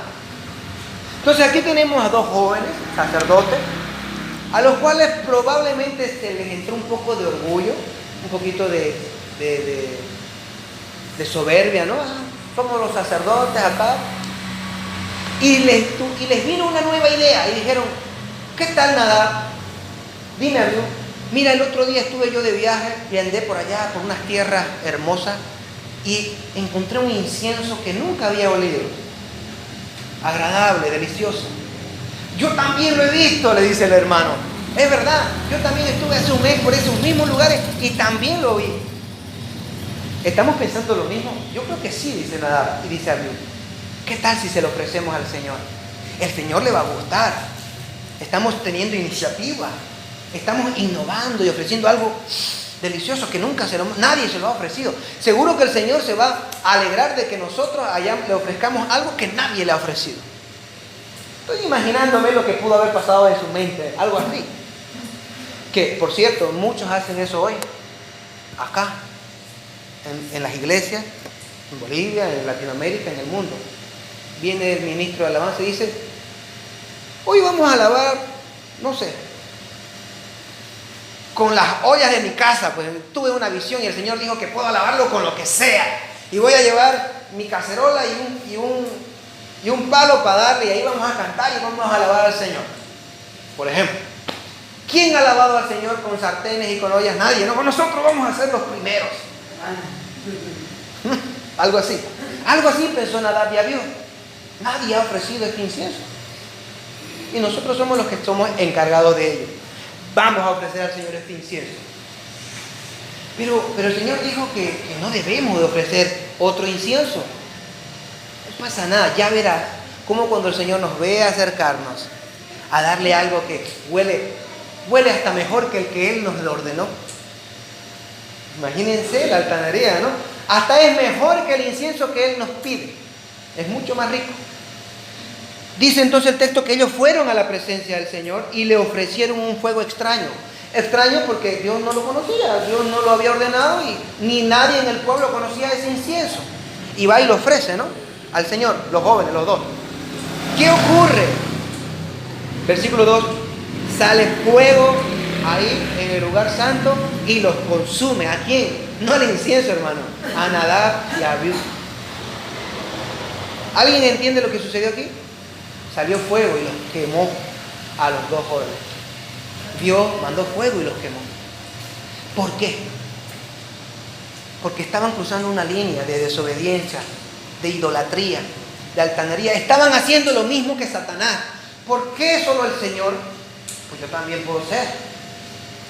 Entonces aquí tenemos a dos jóvenes sacerdotes, a los cuales probablemente se les entró un poco de orgullo, un poquito de soberbia, ¿no? Somos los sacerdotes acá. Y les vino una nueva idea y dijeron, ¿qué tal Nadab? Dime algo. Mira, el otro día estuve yo de viaje y andé por allá, por unas tierras hermosas, y encontré un incienso que nunca había olido. Agradable, delicioso. Yo también lo he visto, le dice el hermano. Es verdad, yo también estuve hace un mes por esos mismos lugares y también lo vi. ¿Estamos pensando lo mismo? Yo creo que sí, dice Nadab y dice Abiú. ¿Qué tal si se lo ofrecemos al Señor? El Señor le va a gustar. Estamos teniendo iniciativa. Estamos innovando y ofreciendo algo delicioso que nadie se lo ha ofrecido. Seguro que el Señor se va a alegrar de que nosotros allá le ofrezcamos algo que nadie le ha ofrecido. Estoy imaginándome lo que pudo haber pasado en su mente, algo así. Que, por cierto, muchos hacen eso hoy, acá, en las iglesias, en Bolivia, en Latinoamérica, en el mundo. Viene el ministro de alabanza y dice, hoy vamos a alabar, no sé, con las ollas de mi casa. Pues tuve una visión y el Señor dijo que puedo alabarlo con lo que sea. Y voy a llevar mi cacerola y un palo para darle, y ahí vamos a cantar y vamos a alabar al Señor. Por ejemplo, ¿quién ha alabado al Señor con sartenes y con ollas? Nadie, ¿no? Nosotros vamos a ser los primeros. Algo así pensó Nadab y Abiú. Nadie ha ofrecido este incienso y nosotros somos los que somos encargados de ello. Vamos a ofrecer al Señor este incienso. Pero el Señor dijo que no debemos de ofrecer otro incienso. No pasa nada, ya verás cómo cuando el Señor nos ve acercarnos a darle algo que huele hasta mejor que el que Él nos lo ordenó. Imagínense la altanería, ¿no? Hasta es mejor que el incienso que Él nos pide. Es mucho más rico. Dice entonces el texto que ellos fueron a la presencia del Señor y le ofrecieron un fuego extraño. Extraño porque Dios no lo conocía, Dios no lo había ordenado y ni nadie en el pueblo conocía ese incienso. Y va y lo ofrece, ¿no? Al Señor, los jóvenes, los dos. ¿Qué ocurre? Versículo 2, sale fuego ahí en el lugar santo y los consume. ¿A quién? No al incienso, hermano, a Nadab y a Abiú. ¿Alguien entiende lo que sucedió aquí? Salió fuego y los quemó a los dos jóvenes. Dios mandó fuego y los quemó. ¿Por qué? Porque estaban cruzando una línea de desobediencia, de idolatría, de altanería. Estaban haciendo lo mismo que Satanás. ¿Por qué solo el Señor? Pues yo también puedo ser.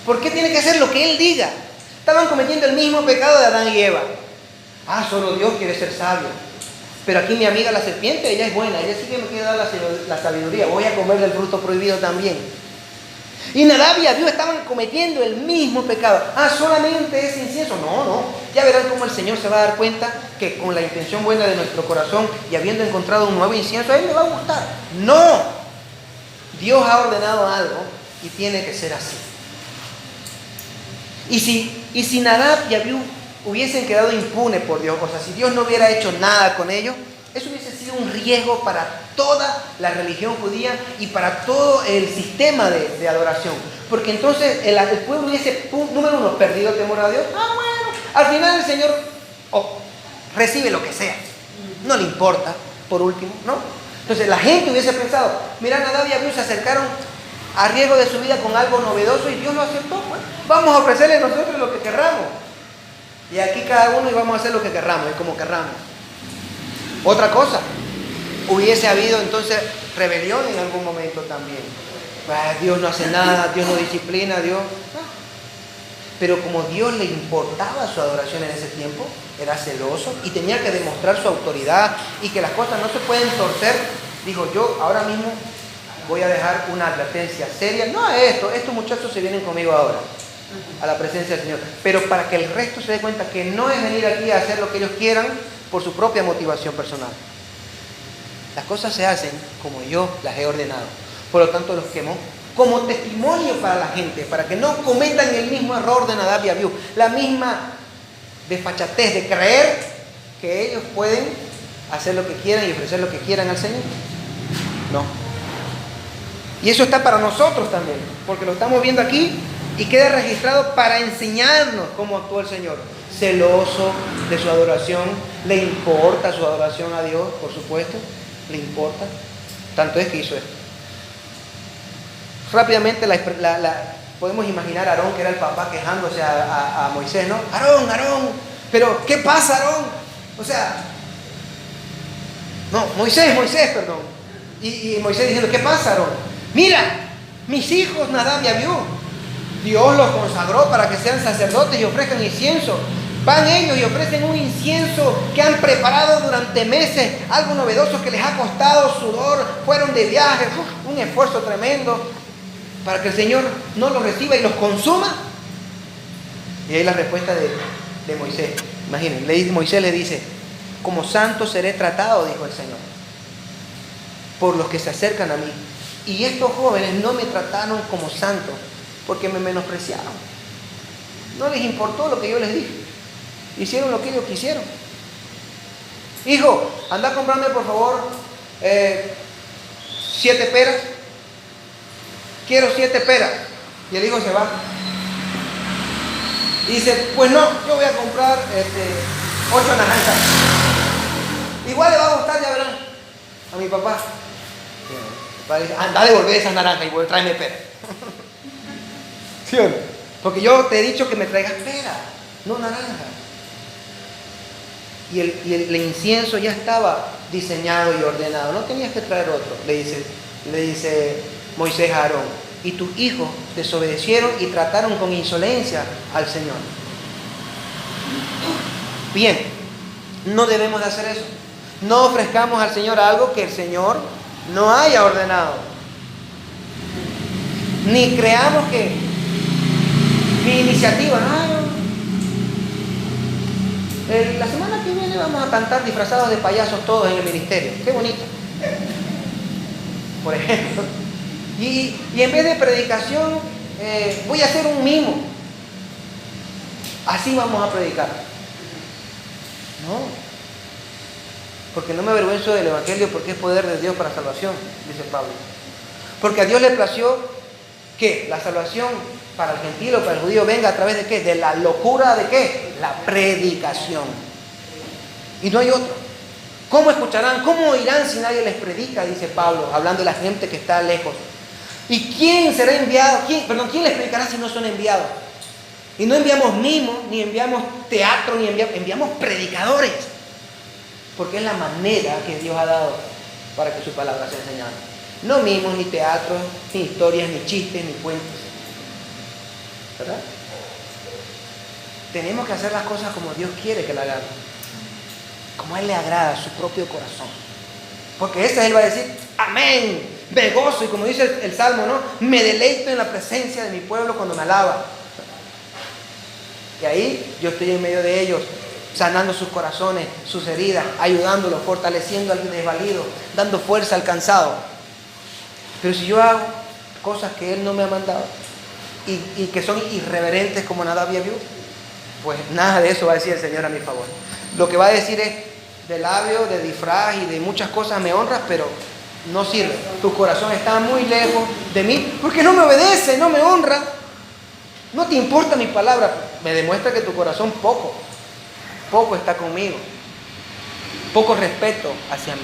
¿Por qué tiene que hacer lo que Él diga? Estaban cometiendo el mismo pecado de Adán y Eva. Solo Dios quiere ser sabio. Pero aquí mi amiga la serpiente, ella es buena, ella sí que me quiere dar la sabiduría. Voy a comer del fruto prohibido también. Y Nadab y Abiú estaban cometiendo el mismo pecado. Solamente ese incienso. No. Ya verán cómo el Señor se va a dar cuenta que con la intención buena de nuestro corazón y habiendo encontrado un nuevo incienso, a Él le va a gustar. No. Dios ha ordenado algo y tiene que ser así. Y si Nadab y Abiú hubiesen quedado impunes por Dios, o sea, si Dios no hubiera hecho nada con ellos, Eso hubiese sido un riesgo para toda la religión judía y para todo el sistema de adoración. Porque entonces el pueblo hubiese, número uno, perdido el temor a Dios. Ah, bueno, al final el Señor recibe lo que sea. No le importa, por último, ¿no? Entonces la gente hubiese pensado, mira, Nadab y Abiú se acercaron a riesgo de su vida con algo novedoso y Dios lo aceptó. Pues. Vamos a ofrecerle nosotros lo que querramos. Y aquí cada uno y vamos a hacer lo que querramos y como querramos. Otra cosa, hubiese habido entonces rebelión en algún momento también. Dios no hace nada, Dios no disciplina, Dios... Pero como Dios le importaba su adoración en ese tiempo, era celoso y tenía que demostrar su autoridad y que las cosas no se pueden torcer, dijo, yo ahora mismo voy a dejar una advertencia seria. No a esto, estos muchachos se vienen conmigo ahora, a la presencia del Señor. Pero para que el resto se dé cuenta que no es venir aquí a hacer lo que ellos quieran por su propia motivación personal. Las cosas se hacen como yo las he ordenado. Por lo tanto, los quemó como testimonio para la gente, para que no cometan el mismo error de Nadab y Abiú, la misma desfachatez de creer que ellos pueden hacer lo que quieran y ofrecer lo que quieran al Señor. No. Y eso está para nosotros también, porque lo estamos viendo aquí y queda registrado para enseñarnos cómo actuó el Señor. Celoso de su adoración, le importa su adoración a Dios, por supuesto, le importa. Tanto es que hizo esto. Rápidamente podemos imaginar a Aarón, que era el papá, quejándose a Moisés, ¿no? Aarón, pero ¿qué pasa, Aarón? O sea, no, Moisés, perdón. Y Moisés diciendo, ¿qué pasa, Aarón? Mira, mis hijos Nadab y Abiú, Dios los consagró para que sean sacerdotes y ofrezcan incienso. Van ellos y ofrecen un incienso que han preparado durante meses, algo novedoso que les ha costado sudor, fueron de viaje, un esfuerzo tremendo, para que el Señor no los reciba y los consuma. Y ahí la respuesta de Moisés. Imaginen, Moisés le dice, como santo seré tratado, dijo el Señor, por los que se acercan a mí. Y estos jóvenes no me trataron como santo, porque me menospreciaron. No les importó lo que yo les dije. Hicieron lo que ellos quisieron. Hijo, anda a comprarme por favor 7 peras. Quiero 7 peras. Y el hijo se va. Y dice, pues no, yo voy a comprar 8 naranjas. Igual le va a gustar, ya verán, a mi papá. Mi papá dice, anda a devolver esas naranjas y tráeme peras. ¿Sí o no? Porque yo te he dicho que me traigas peras, no naranjas. Y el incienso ya estaba diseñado y ordenado. No tenías que traer otro. Le dice Moisés a Aarón. Y tus hijos desobedecieron y trataron con insolencia al Señor. Bien, no debemos de hacer eso. No ofrezcamos al Señor algo que el Señor no haya ordenado. Ni creamos que mi iniciativa, la semana que viene vamos a cantar disfrazados de payasos todos en el ministerio. Qué bonito. Por ejemplo. Y en vez de predicación, voy a hacer un mimo. Así vamos a predicar. No. Porque no me avergüenzo del Evangelio, porque es poder de Dios para salvación, dice Pablo. Porque a Dios le plació que la salvación para el gentil o para el judío venga a través de ¿qué? De la locura de ¿qué? La predicación. Y no hay otro. ¿Cómo escucharán? ¿Cómo oirán si nadie les predica? Dice Pablo, hablando de la gente que está lejos. ¿Y quién será enviado? ¿Quién les predicará si no son enviados? Y no enviamos mimos, ni enviamos teatro, ni enviamos predicadores. Porque es la manera que Dios ha dado para que su palabra sea enseñada. No mimos, ni teatro, ni historias, ni chistes, ni cuentos. ¿Verdad? Tenemos que hacer las cosas como Dios quiere que la hagamos. Como a Él le agrada, a su propio corazón. Porque ese Él va a decir, amén, me gozo. Y como dice el Salmo, ¿no? Me deleito en la presencia de mi pueblo cuando me alaba. Y ahí yo estoy en medio de ellos, sanando sus corazones, sus heridas, ayudándolos, fortaleciendo al desvalido, dando fuerza al cansado. Pero si yo hago cosas que Él no me ha mandado y que son irreverentes como Nadab y Abiú, pues nada de eso va a decir el Señor a mi favor. Lo que va a decir es, de labio, de disfraz y de muchas cosas me honras, pero no sirve. Tu corazón está muy lejos de mí porque no me obedece, no me honra. No te importa mi palabra. Me demuestra que tu corazón poco está conmigo. Poco respeto hacia mí.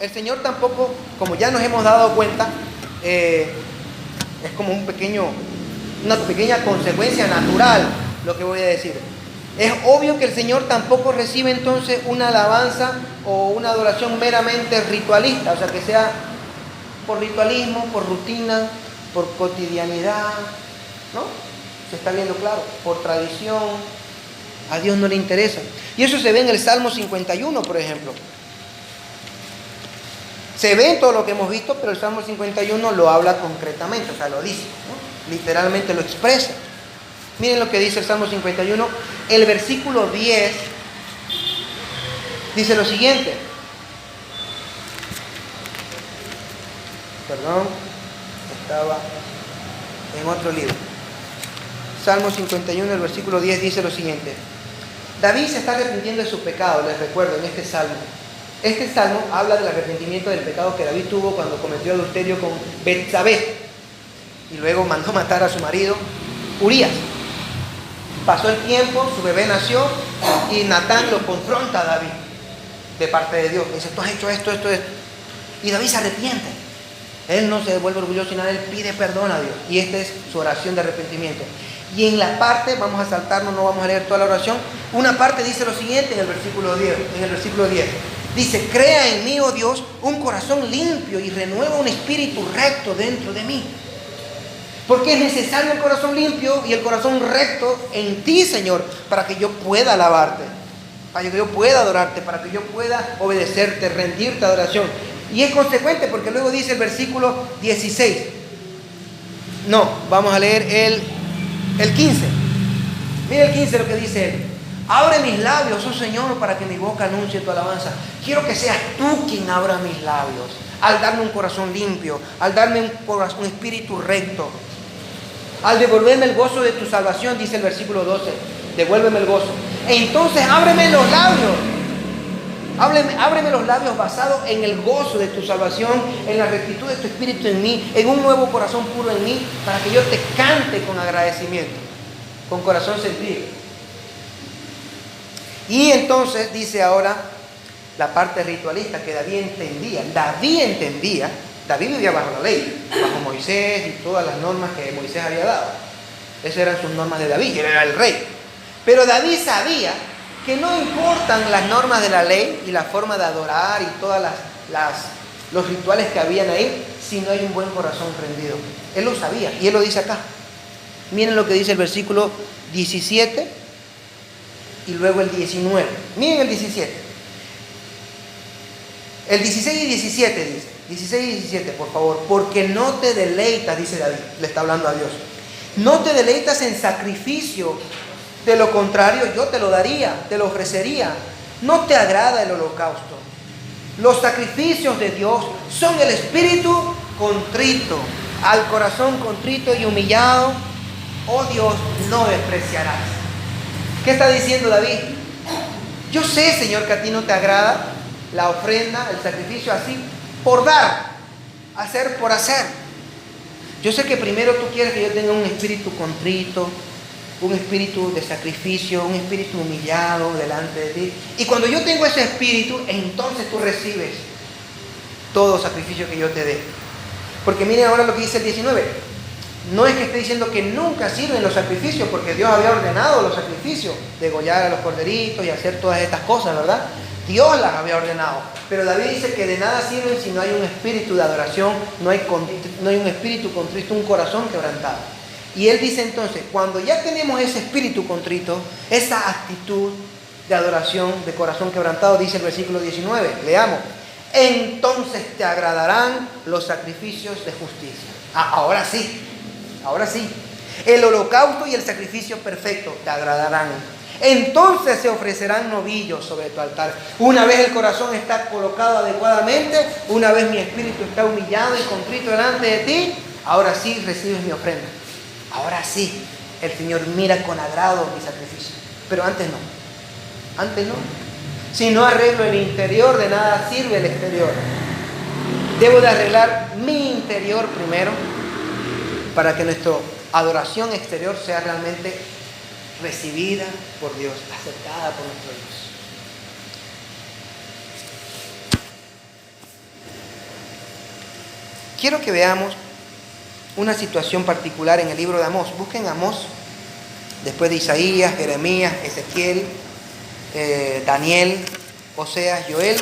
El Señor tampoco, como ya nos hemos dado cuenta, es como una pequeña consecuencia natural lo que voy a decir. Es obvio que el Señor tampoco recibe entonces una alabanza o una adoración meramente ritualista, o sea, que sea por ritualismo, por rutina, por cotidianidad, ¿no? Se está viendo claro, por tradición. A Dios no le interesa. Y eso se ve en el Salmo 51, por ejemplo. Se ve en todo lo que hemos visto, pero el Salmo 51 lo habla concretamente, o sea, lo dice, ¿no? Literalmente lo expresa. Miren lo que dice el Salmo 51, el versículo 10 dice lo siguiente. Perdón, estaba en otro libro. Salmo 51, el versículo 10 dice lo siguiente. David se está arrepintiendo de su pecado, les recuerdo, en este salmo. Este salmo habla del arrepentimiento del pecado que David tuvo cuando cometió adulterio con Betsabé y luego mandó matar a su marido Urías. Pasó el tiempo, su bebé nació y Natán lo confronta a David de parte de Dios. Dice, tú has hecho esto. Y David se arrepiente. Él no se vuelve orgulloso, sino él pide perdón a Dios. Y esta es su oración de arrepentimiento. Y en la parte, vamos a saltarnos, no vamos a leer toda la oración. Una parte dice lo siguiente en el versículo 10. Dice, crea en mí, oh Dios, un corazón limpio y renueva un espíritu recto dentro de mí. Porque es necesario el corazón limpio y el corazón recto en ti, Señor, para que yo pueda alabarte, para que yo pueda adorarte, para que yo pueda obedecerte, rendirte adoración. Y es consecuente porque luego dice el versículo 16. No, vamos a leer el 15. Mira el 15 lo que dice él. Abre mis labios, oh Señor, para que mi boca anuncie tu alabanza. Quiero que seas tú quien abra mis labios, al darme un corazón limpio, al darme un espíritu recto, al devolverme el gozo de tu salvación, dice el versículo 12. Devuélveme el gozo. Entonces ábreme los labios. Ábreme los labios basados en el gozo de tu salvación, en la rectitud de tu espíritu en mí, en un nuevo corazón puro en mí, para que yo te cante con agradecimiento, con corazón sentido. Y entonces dice ahora la parte ritualista que David entendía. David vivía bajo la ley, bajo Moisés y todas las normas que Moisés había dado. Esas eran sus normas de David, él era el rey. Pero David sabía que no importan las normas de la ley y la forma de adorar y todos los rituales que habían ahí, si no hay un buen corazón rendido. Él lo sabía y él lo dice acá. Miren lo que dice el versículo 17 y luego el 19. Miren el 17. El 16 y 17 dice. 16 y 17, por favor. Porque no te deleitas, dice David, le está hablando a Dios. No te deleitas en sacrificio. De lo contrario, yo te lo daría, te lo ofrecería. No te agrada el holocausto. Los sacrificios de Dios son el espíritu contrito. Al corazón contrito y humillado, oh Dios, no despreciarás. ¿Qué está diciendo David? Yo sé, Señor, que a ti no te agrada la ofrenda, el sacrificio así, por dar, hacer por hacer. Yo sé que primero tú quieres que yo tenga un espíritu contrito, un espíritu de sacrificio, un espíritu humillado delante de ti. Y cuando yo tengo ese espíritu, entonces tú recibes todo sacrificio que yo te dé. Porque miren ahora lo que dice el 19. No es que esté diciendo que nunca sirven los sacrificios, porque Dios había ordenado los sacrificios, degollar a los corderitos y hacer todas estas cosas, ¿verdad? Dios las había ordenado. Pero David dice que de nada sirven si no hay un espíritu de adoración, no hay un espíritu contrito, un corazón quebrantado. Y él dice entonces, cuando ya tenemos ese espíritu contrito, esa actitud de adoración, de corazón quebrantado, dice el versículo 19, leamos. Entonces te agradarán los sacrificios de justicia. Ahora sí. El holocausto y el sacrificio perfecto te agradarán. Entonces se ofrecerán novillos sobre tu altar. Una vez el corazón está colocado adecuadamente, una vez mi espíritu está humillado y contrito delante de ti, ahora sí recibes mi ofrenda. Ahora sí, el Señor mira con agrado mi sacrificio. Pero antes no. Antes no. Si no arreglo el interior, de nada sirve el exterior. Debo de arreglar mi interior primero para que nuestra adoración exterior sea realmente recibida por Dios, aceptada por nuestro Dios. Quiero que veamos una situación particular en el libro de Amós. Busquen Amós, después de Isaías, Jeremías, Ezequiel, Daniel, Oseas, Joel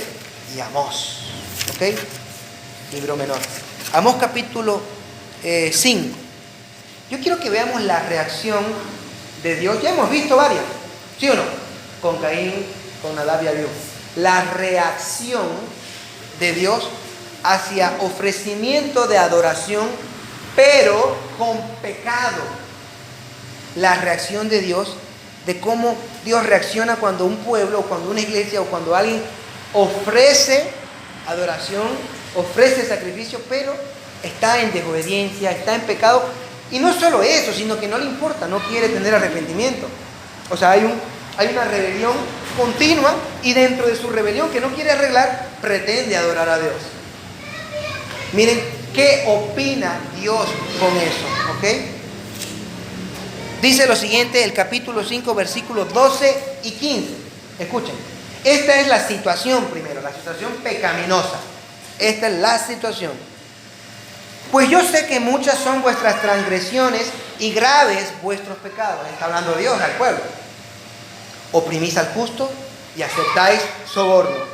y Amós. ¿Ok? Libro menor. Amós capítulo 5. Yo quiero que veamos la reacción de Dios. Ya hemos visto varias, ¿sí o no? Con Caín, con Nadab y Abiú. La reacción de Dios hacia ofrecimiento de adoración, pero con pecado. La reacción de Dios, de cómo Dios reacciona cuando un pueblo, o cuando una iglesia, o cuando alguien ofrece adoración, ofrece sacrificio, pero está en desobediencia, está en pecado. Y no solo eso, sino que no le importa, no quiere tener arrepentimiento. O sea, hay una rebelión continua, y dentro de su rebelión que no quiere arreglar, pretende adorar a Dios. Miren, ¿qué opina Dios con eso? ¿Ok? Dice lo siguiente, el capítulo 5, versículos 12 y 15. Escuchen, esta es la situación primero, la situación pecaminosa. Esta es la situación. Pues yo sé que muchas son vuestras transgresiones y graves vuestros pecados. Está hablando Dios al pueblo. Oprimís al justo y aceptáis soborno.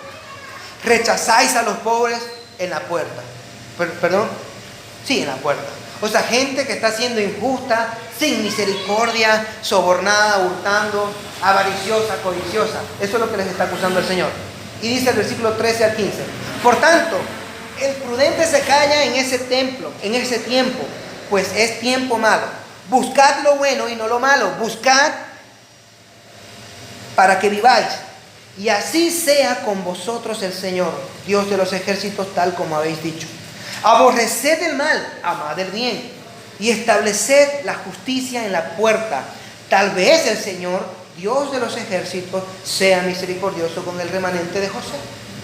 Rechazáis a los pobres en la puerta. ¿Perdón? Sí, en la puerta. O sea, gente que está siendo injusta, sin misericordia, sobornada, hurtando, avariciosa, codiciosa. Eso es lo que les está acusando el Señor. Y dice el versículo 13 al 15. Por tanto, el prudente se calla en ese tiempo, pues es tiempo malo. Buscad lo bueno y no lo malo. Buscad para que viváis. Y así sea con vosotros el Señor, Dios de los ejércitos, tal como habéis dicho. Aborreced el mal, amad el bien, y estableced la justicia en la puerta. Tal vez el Señor, Dios de los ejércitos, sea misericordioso con el remanente de José.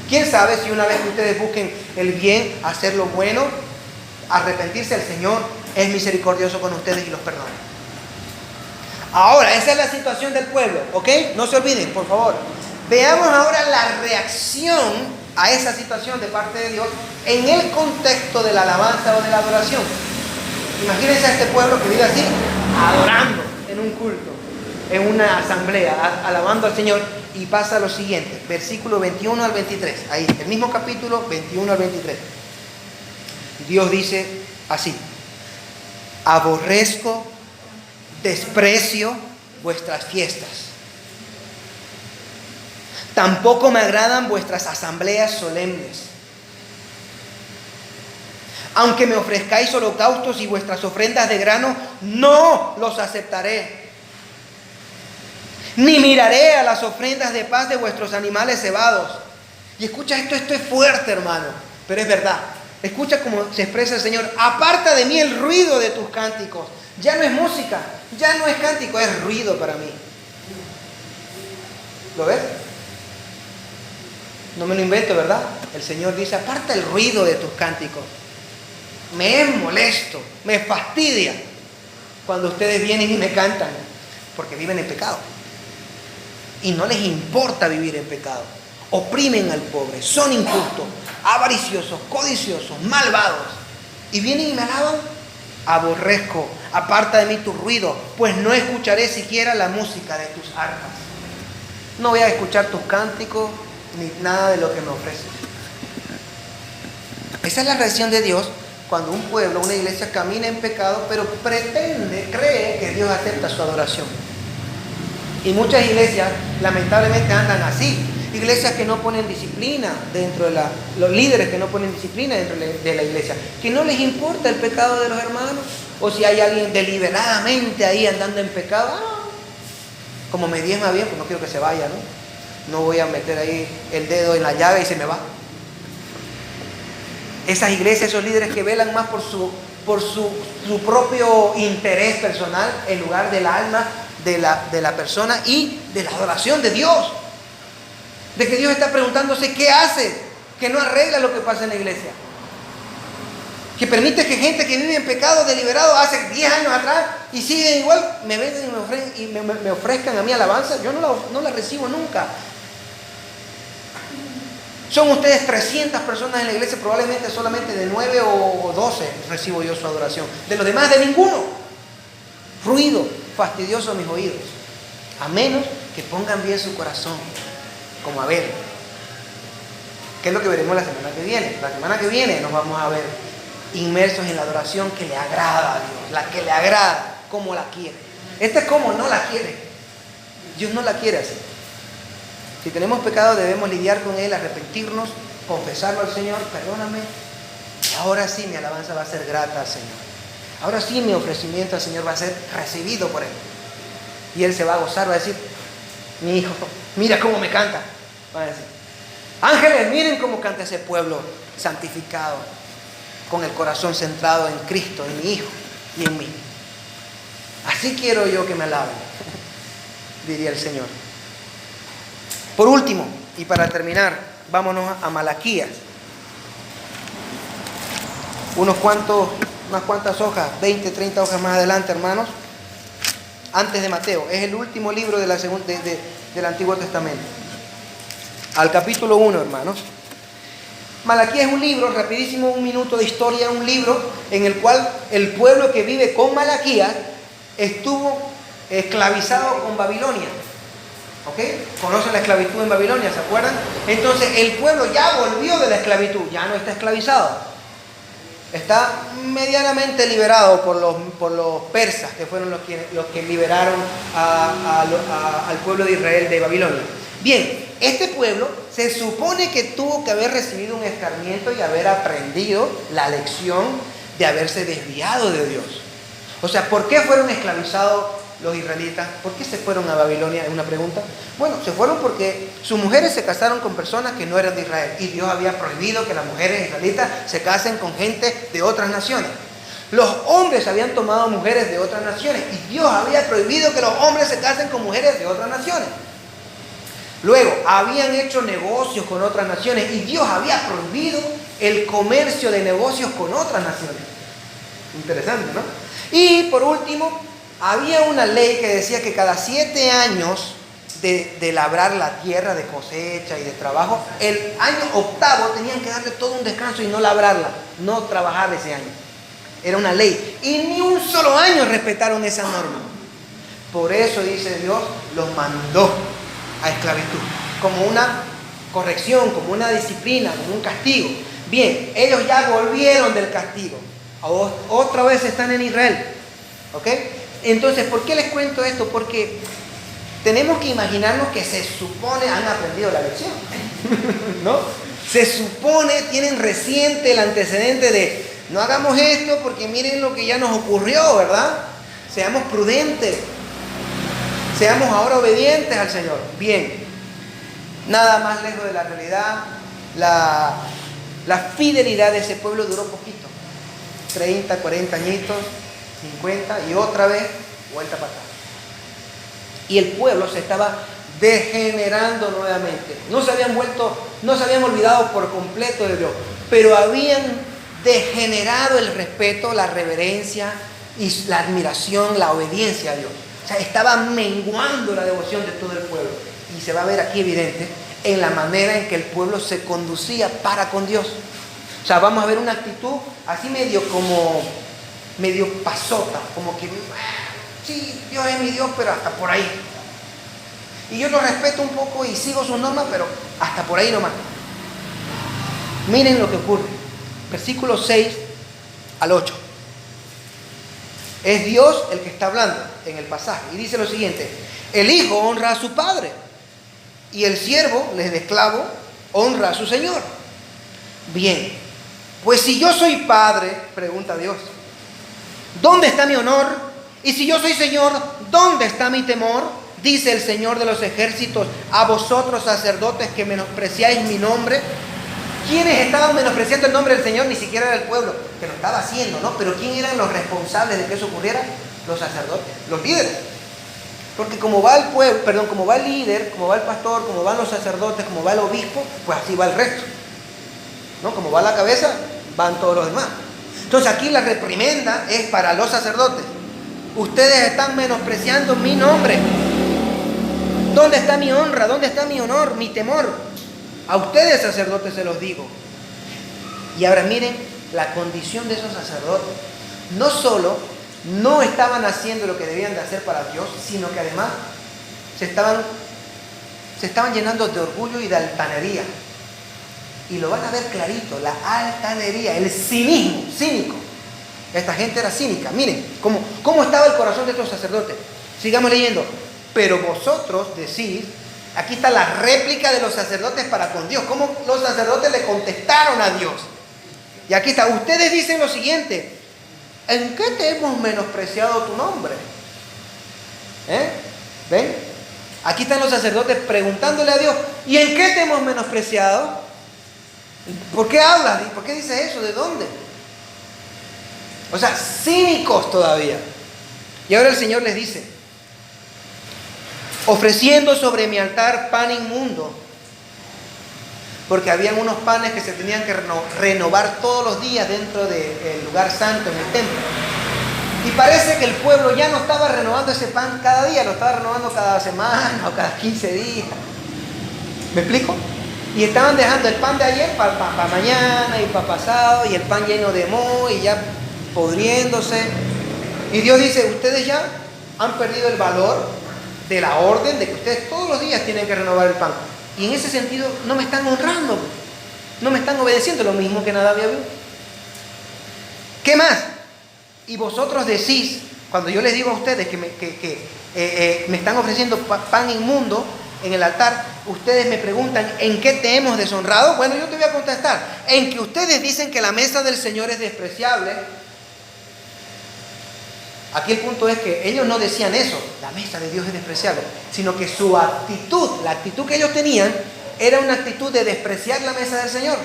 ¿Quién sabe si una vez que ustedes busquen el bien, hacer lo bueno, arrepentirse, el Señor es misericordioso con ustedes y los perdona? Ahora, esa es la situación del pueblo, ¿ok? No se olviden, por favor. Veamos ahora la reacción a esa situación de parte de Dios en el contexto de la alabanza o de la adoración. Imagínense a este pueblo que vive así, adorando en un culto, en una asamblea, alabando al Señor, y pasa lo siguiente, versículo 21 al 23, ahí, el mismo capítulo, 21 al 23. Dios dice así: aborrezco, desprecio vuestras fiestas. Tampoco me agradan vuestras asambleas solemnes. Aunque me ofrezcáis holocaustos y vuestras ofrendas de grano, no los aceptaré. Ni miraré a las ofrendas de paz de vuestros animales cebados. Y escucha esto es fuerte, hermano, pero es verdad. Escucha cómo se expresa el Señor: aparta de mí el ruido de tus cánticos. Ya no es música, ya no es cántico, es ruido para mí. ¿Lo ves? No me lo invento, ¿verdad? El Señor dice: aparta el ruido de tus cánticos. Me es molesto, me fastidia cuando ustedes vienen y me cantan, porque viven en pecado. Y no les importa vivir en pecado. Oprimen al pobre, son injustos, avariciosos, codiciosos, malvados. Y vienen y me alaban. Aborrezco, aparta de mí tu ruido, pues no escucharé siquiera la música de tus arpas. No voy a escuchar tus cánticos ni nada de lo que me ofreces. Esa es la reacción de Dios cuando un pueblo, una iglesia camina en pecado, pero cree que Dios acepta su adoración. Y muchas iglesias lamentablemente andan así. Iglesias que no ponen disciplina dentro de los líderes que no ponen disciplina dentro de la iglesia, que no les importa el pecado de los hermanos, o si hay alguien deliberadamente ahí andando en pecado, como me diezma bien, pues no quiero que se vaya, no voy a meter ahí el dedo en la llaga y se me va. Esas iglesias, esos líderes que velan más por su propio interés personal en lugar del alma de la persona y de la adoración de Dios. De que Dios está preguntándose qué hace, que no arregla lo que pasa en la iglesia. Que permite que gente que vive en pecado deliberado hace 10 años atrás y siguen igual, me vengan y me ofrezcan a mí alabanza. Yo no la recibo nunca. Son ustedes 300 personas en la iglesia, probablemente solamente de 9 o 12 recibo yo su adoración. De los demás, de ninguno. Ruido fastidioso a mis oídos. A menos que pongan bien su corazón, como Abel. ¿Qué es lo que veremos la semana que viene? La semana que viene nos vamos a ver inmersos en la adoración que le agrada a Dios, la que le agrada, como la quiere. Esta es como no la quiere. Dios no la quiere así. Si tenemos pecado debemos lidiar con él, arrepentirnos, confesarlo al Señor, perdóname. Ahora sí mi alabanza va a ser grata al Señor. Ahora sí mi ofrecimiento al Señor va a ser recibido por él. Y él se va a gozar, va a decir, mi hijo, mira cómo me canta. Va a decir, ángeles, miren cómo canta ese pueblo santificado, con el corazón centrado en Cristo, en mi Hijo y en mí. Así quiero yo que me alaben, diría el Señor. Por último, y para terminar, vámonos a Malaquías. Unas cuantas hojas, 20, 30 hojas más adelante, hermanos, antes de Mateo. Es el último libro del Antiguo Testamento. Al capítulo 1, hermanos. Malaquías es un libro, rapidísimo, un minuto de historia, un libro en el cual el pueblo que vive con Malaquías estuvo esclavizado con Babilonia. ¿Ok? ¿Conocen la esclavitud en Babilonia? ¿Se acuerdan? Entonces el pueblo ya volvió de la esclavitud, ya no está esclavizado. Está medianamente liberado por los persas, que fueron los que liberaron al pueblo de Israel de Babilonia. Bien, este pueblo se supone que tuvo que haber recibido un escarmiento y haber aprendido la lección de haberse desviado de Dios. O sea, ¿por qué fueron esclavizados los israelitas? ¿Por qué se fueron a Babilonia? Es una pregunta. Bueno, se fueron porque sus mujeres se casaron con personas que no eran de Israel. Y Dios había prohibido que las mujeres israelitas se casen con gente de otras naciones. Los hombres habían tomado mujeres de otras naciones. Y Dios había prohibido que los hombres se casen con mujeres de otras naciones. Luego, habían hecho negocios con otras naciones. Y Dios había prohibido el comercio de negocios con otras naciones. Interesante, ¿no? Y por último, había una ley que decía que cada 7 años de labrar la tierra, de cosecha y de trabajo, el año octavo tenían que darle todo un descanso y no labrarla, no trabajar ese año. Era una ley. Y ni un solo año respetaron esa norma. Por eso, dice Dios, los mandó a esclavitud, como una corrección, como una disciplina, como un castigo. Bien, ellos ya volvieron del castigo. Otra vez están en Israel. ¿Ok? Entonces, ¿por qué les cuento esto? Porque tenemos que imaginarnos que se supone han aprendido la lección, ¿no? Se supone, tienen reciente el antecedente de no hagamos esto porque miren lo que ya nos ocurrió, ¿verdad? Seamos prudentes, seamos ahora obedientes al Señor. Bien, nada más lejos de la realidad. La fidelidad de ese pueblo duró poquito, 30, 40 añitos, 50, y otra vez vuelta para atrás. Y el pueblo se estaba degenerando nuevamente. No se habían olvidado por completo de Dios, pero habían degenerado el respeto, la reverencia y la admiración, la obediencia a Dios. O sea, estaba menguando la devoción de todo el pueblo. Y se va a ver aquí evidente en la manera en que el pueblo se conducía para con Dios. O sea, vamos a ver una actitud así medio pasota, como que sí, Dios es mi Dios, pero hasta por ahí. Y yo lo respeto un poco y sigo sus normas, pero hasta por ahí nomás. Miren lo que ocurre. Versículos 6 al 8. Es Dios el que está hablando en el pasaje. Y dice lo siguiente: el hijo honra a su padre, y el siervo, el esclavo, honra a su señor. Bien, pues si yo soy padre, pregunta Dios, ¿dónde está mi honor? Y si yo soy señor, ¿dónde está mi temor? Dice el Señor de los ejércitos a vosotros sacerdotes que menospreciáis mi nombre. ¿Quiénes estaban menospreciando el nombre del Señor? Ni siquiera era el pueblo que lo estaba haciendo, ¿no? Pero ¿quién eran los responsables de que eso ocurriera? Los sacerdotes, los líderes. Porque como va el pueblo, perdón, como va el líder, como va el pastor, como van los sacerdotes, como va el obispo, pues así va el resto. ¿No? Como va la cabeza, van todos los demás. Entonces aquí la reprimenda es para los sacerdotes. Ustedes están menospreciando mi nombre. ¿Dónde está mi honra? ¿Dónde está mi honor, mi temor? A ustedes, sacerdotes, se los digo. Y ahora miren la condición de esos sacerdotes. No solo no estaban haciendo lo que debían de hacer para Dios, sino que además se estaban llenando de orgullo y de altanería. Y lo van a ver clarito, la altanería, el cinismo, cínico. Esta gente era cínica. Miren cómo estaba el corazón de estos sacerdotes. Sigamos leyendo. Pero vosotros decís, aquí está la réplica de los sacerdotes para con Dios. Cómo los sacerdotes le contestaron a Dios. Y aquí está, ustedes dicen lo siguiente: ¿en qué te hemos menospreciado tu nombre? ¿Ven? Aquí están los sacerdotes preguntándole a Dios: ¿y en qué te hemos menospreciado? ¿Por qué hablas? ¿Por qué dices eso? ¿De dónde? O sea, cínicos todavía. Y ahora el Señor les dice: ofreciendo sobre mi altar pan inmundo, porque habían unos panes que se tenían que renovar todos los días dentro del lugar santo, en el templo. Y parece que el pueblo ya no estaba renovando ese pan cada día, lo estaba renovando cada semana o cada 15 días. ¿Me explico? Y estaban dejando el pan de ayer para mañana y para pasado, y el pan lleno de moho y ya podriéndose. Y Dios dice: ustedes ya han perdido el valor de la orden de que ustedes todos los días tienen que renovar el pan. Y en ese sentido no me están honrando, no me están obedeciendo, lo mismo que Nadab y Abiú. ¿Qué más? Y vosotros decís, cuando yo les digo a ustedes que me están ofreciendo pan inmundo en el altar, ustedes me preguntan: ¿en qué te hemos deshonrado? Bueno, yo te voy a contestar: en que ustedes dicen que la mesa del Señor es despreciable. Aquí el punto es que ellos no decían eso, la mesa de Dios es despreciable, sino que su actitud, la actitud que ellos tenían, era una actitud de despreciar la mesa del Señor.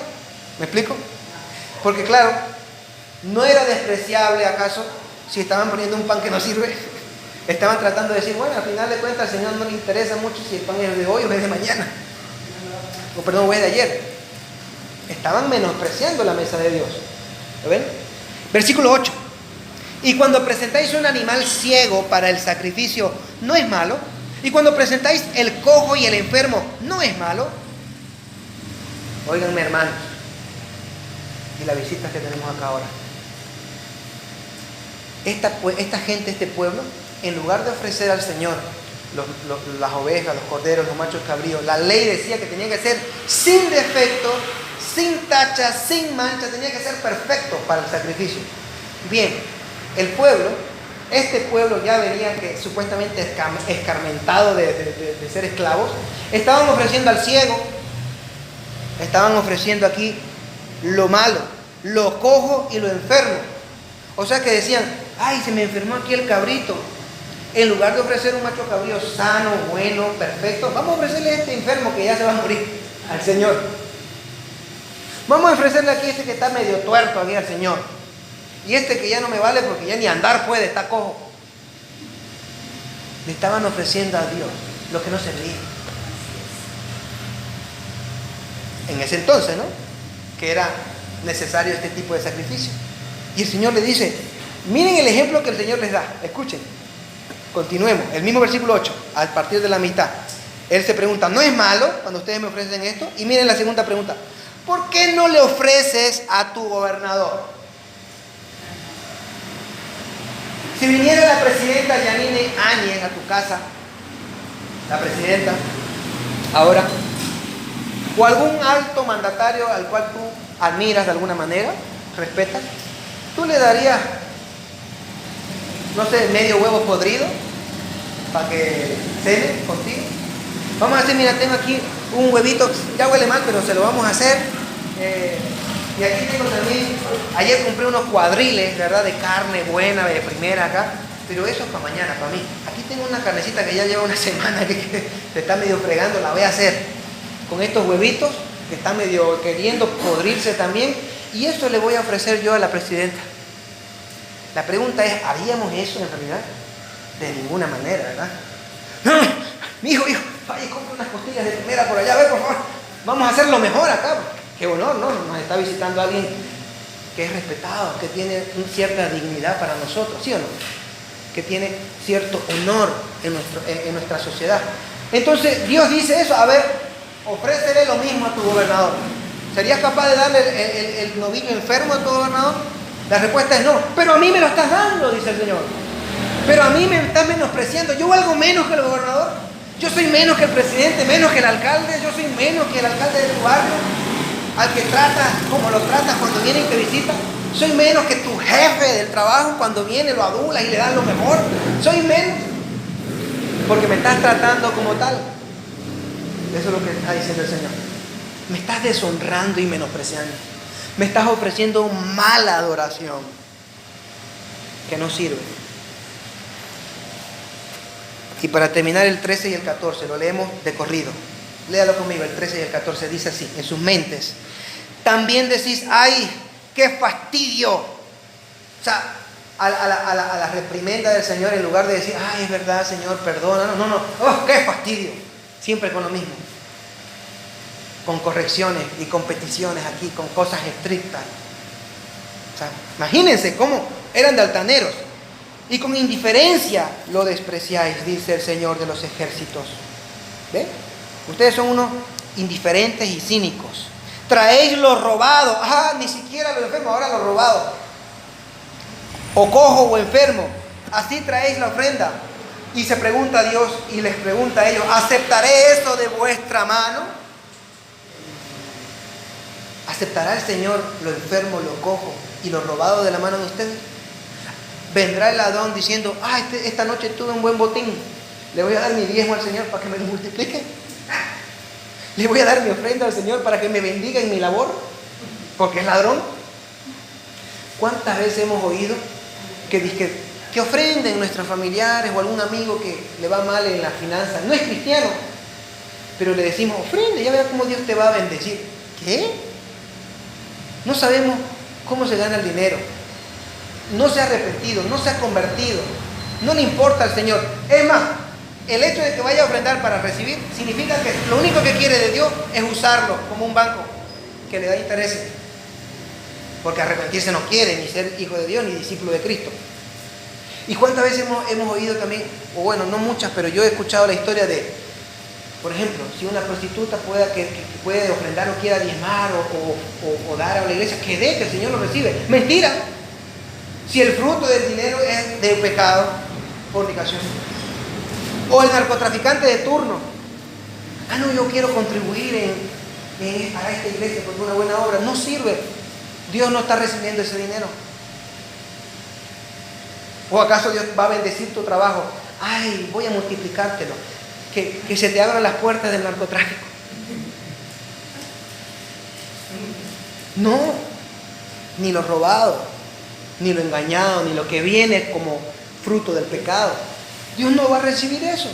¿Me explico? Porque claro, no era despreciable acaso si estaban poniendo un pan que no sirve. Estaban tratando de decir: bueno, al final de cuentas al Señor no le interesa mucho si el pan es de hoy o es de mañana, o es de ayer. Estaban menospreciando la mesa de Dios. ¿Lo ven? Versículo 8. Y cuando presentáis un animal ciego para el sacrificio, ¿no es malo? Y cuando presentáis el cojo y el enfermo, ¿no es malo? Óiganme, hermanos, y la visita que tenemos acá ahora. Esta gente, este pueblo, en lugar de ofrecer al Señor las ovejas, los corderos, los machos cabríos, la ley decía que tenía que ser sin defecto, sin tacha, sin mancha, tenía que ser perfecto para el sacrificio. Bien, el pueblo, este pueblo ya venía que supuestamente escarmentado de ser esclavos, estaban ofreciendo al ciego, estaban ofreciendo aquí lo malo, lo cojo y lo enfermo. O sea que decían: ay, se me enfermó aquí el cabrito. En lugar de ofrecer un macho cabrío sano, bueno, perfecto, vamos a ofrecerle a este enfermo que ya se va a morir al Señor. Vamos a ofrecerle aquí a este que está medio tuerto aquí al Señor. Y este que ya no me vale porque ya ni andar puede, está cojo. Le estaban ofreciendo a Dios lo que no servía. En ese entonces, ¿no? Que era necesario este tipo de sacrificio. Y el Señor le dice: miren el ejemplo que el Señor les da. Escuchen. Continuemos. El mismo versículo 8, a partir de la mitad. Él se pregunta: ¿no es malo cuando ustedes me ofrecen esto? Y miren la segunda pregunta: ¿por qué no le ofreces a tu gobernador? Si viniera la presidenta Yanine Áñez a tu casa, la presidenta, ahora, o algún alto mandatario al cual tú admiras de alguna manera, respetas, tú le darías, no sé, medio huevo podrido para que cene contigo. Vamos a hacer, mira, tengo aquí un huevito, ya huele mal, pero se lo vamos a hacer. Y aquí tengo también, ayer compré unos cuadriles, ¿verdad? De carne buena, de primera acá, pero eso es para mañana, para mí. Aquí tengo una carnecita que ya lleva una semana que se está medio fregando, la voy a hacer con estos huevitos que están medio queriendo podrirse también, y eso le voy a ofrecer yo a la presidenta. La pregunta es: ¿haríamos eso en realidad? De ninguna manera, ¿verdad? Mi hijo, vaya, compra unas costillas de primera por allá, a ver, por favor, vamos a hacerlo mejor acá. Qué honor, ¿no? Nos está visitando alguien que es respetado, que tiene cierta dignidad para nosotros, ¿sí o no? Que tiene cierto honor en nuestra sociedad. Entonces Dios dice eso, a ver, ofrécele lo mismo a tu gobernador. ¿Serías capaz de darle el novillo enfermo a tu gobernador? La respuesta es no, pero a mí me lo estás dando, dice el Señor. Pero a mí me estás menospreciando. Yo valgo menos que el gobernador. Yo soy menos que el presidente, menos que el alcalde. Yo soy menos que el alcalde de tu barrio, al que trata como lo tratas cuando viene y te visita. Soy menos que tu jefe del trabajo cuando viene, lo adulas y le das lo mejor. Soy menos porque me estás tratando como tal. Eso es lo que está diciendo el Señor. Me estás deshonrando y menospreciando. Me estás ofreciendo mala adoración que no sirve. Y para terminar el 13 y el 14, lo leemos de corrido. Léalo conmigo, el 13 y el 14 dice así, en sus mentes. También decís, ¡ay, qué fastidio! O sea, a la reprimenda del Señor, en lugar de decir, ¡ay, es verdad, Señor, perdona! No, ¡oh, qué fastidio! Siempre con lo mismo. Con correcciones y competiciones aquí, con cosas estrictas. O sea, imagínense cómo eran de altaneros. Y con indiferencia lo despreciáis, dice el Señor de los ejércitos. ¿Ve? Ustedes son unos indiferentes y cínicos. Traéis lo robado. Ni siquiera lo enfermo, ahora lo robado. O cojo o enfermo. Así traéis la ofrenda. Y se pregunta a Dios y les pregunta a ellos, ¿aceptaré eso de vuestra mano? ¿Aceptará el Señor lo enfermo, lo cojo y lo robado de la mano de ustedes? Vendrá el ladrón diciendo, esta noche tuve un buen botín, le voy a dar mi diezmo al Señor para que me lo multiplique. Le voy a dar mi ofrenda al Señor para que me bendiga en mi labor, porque es ladrón. ¿Cuántas veces hemos oído que ofrenden nuestros familiares o algún amigo que le va mal en las finanzas? No es cristiano, pero le decimos, ofrende, ya verás cómo Dios te va a bendecir. ¿Qué? No sabemos cómo se gana el dinero. No se ha arrepentido, no se ha convertido, no le importa al Señor. Es más, el hecho de que vaya a ofrendar para recibir significa que lo único que quiere de Dios es usarlo como un banco que le da intereses, porque arrepentirse no quiere, ni ser hijo de Dios, ni discípulo de Cristo. ¿Y cuántas veces hemos oído también, o bueno, no muchas, pero yo he escuchado la historia de, por ejemplo, si una prostituta que puede ofrendar o quiera diezmar o dar a la iglesia, que dé, que el Señor lo recibe? Mentira. Si el fruto del dinero es de pecado, fornicación. O el narcotraficante de turno. No, yo quiero contribuir a esta iglesia porque es una buena obra. No sirve. Dios no está recibiendo ese dinero. ¿O acaso Dios va a bendecir tu trabajo? Voy a multiplicártelo. Que se te abran las puertas del narcotráfico. No. Ni lo robado, ni lo engañado, ni lo que viene como fruto del pecado. Dios no va a recibir eso.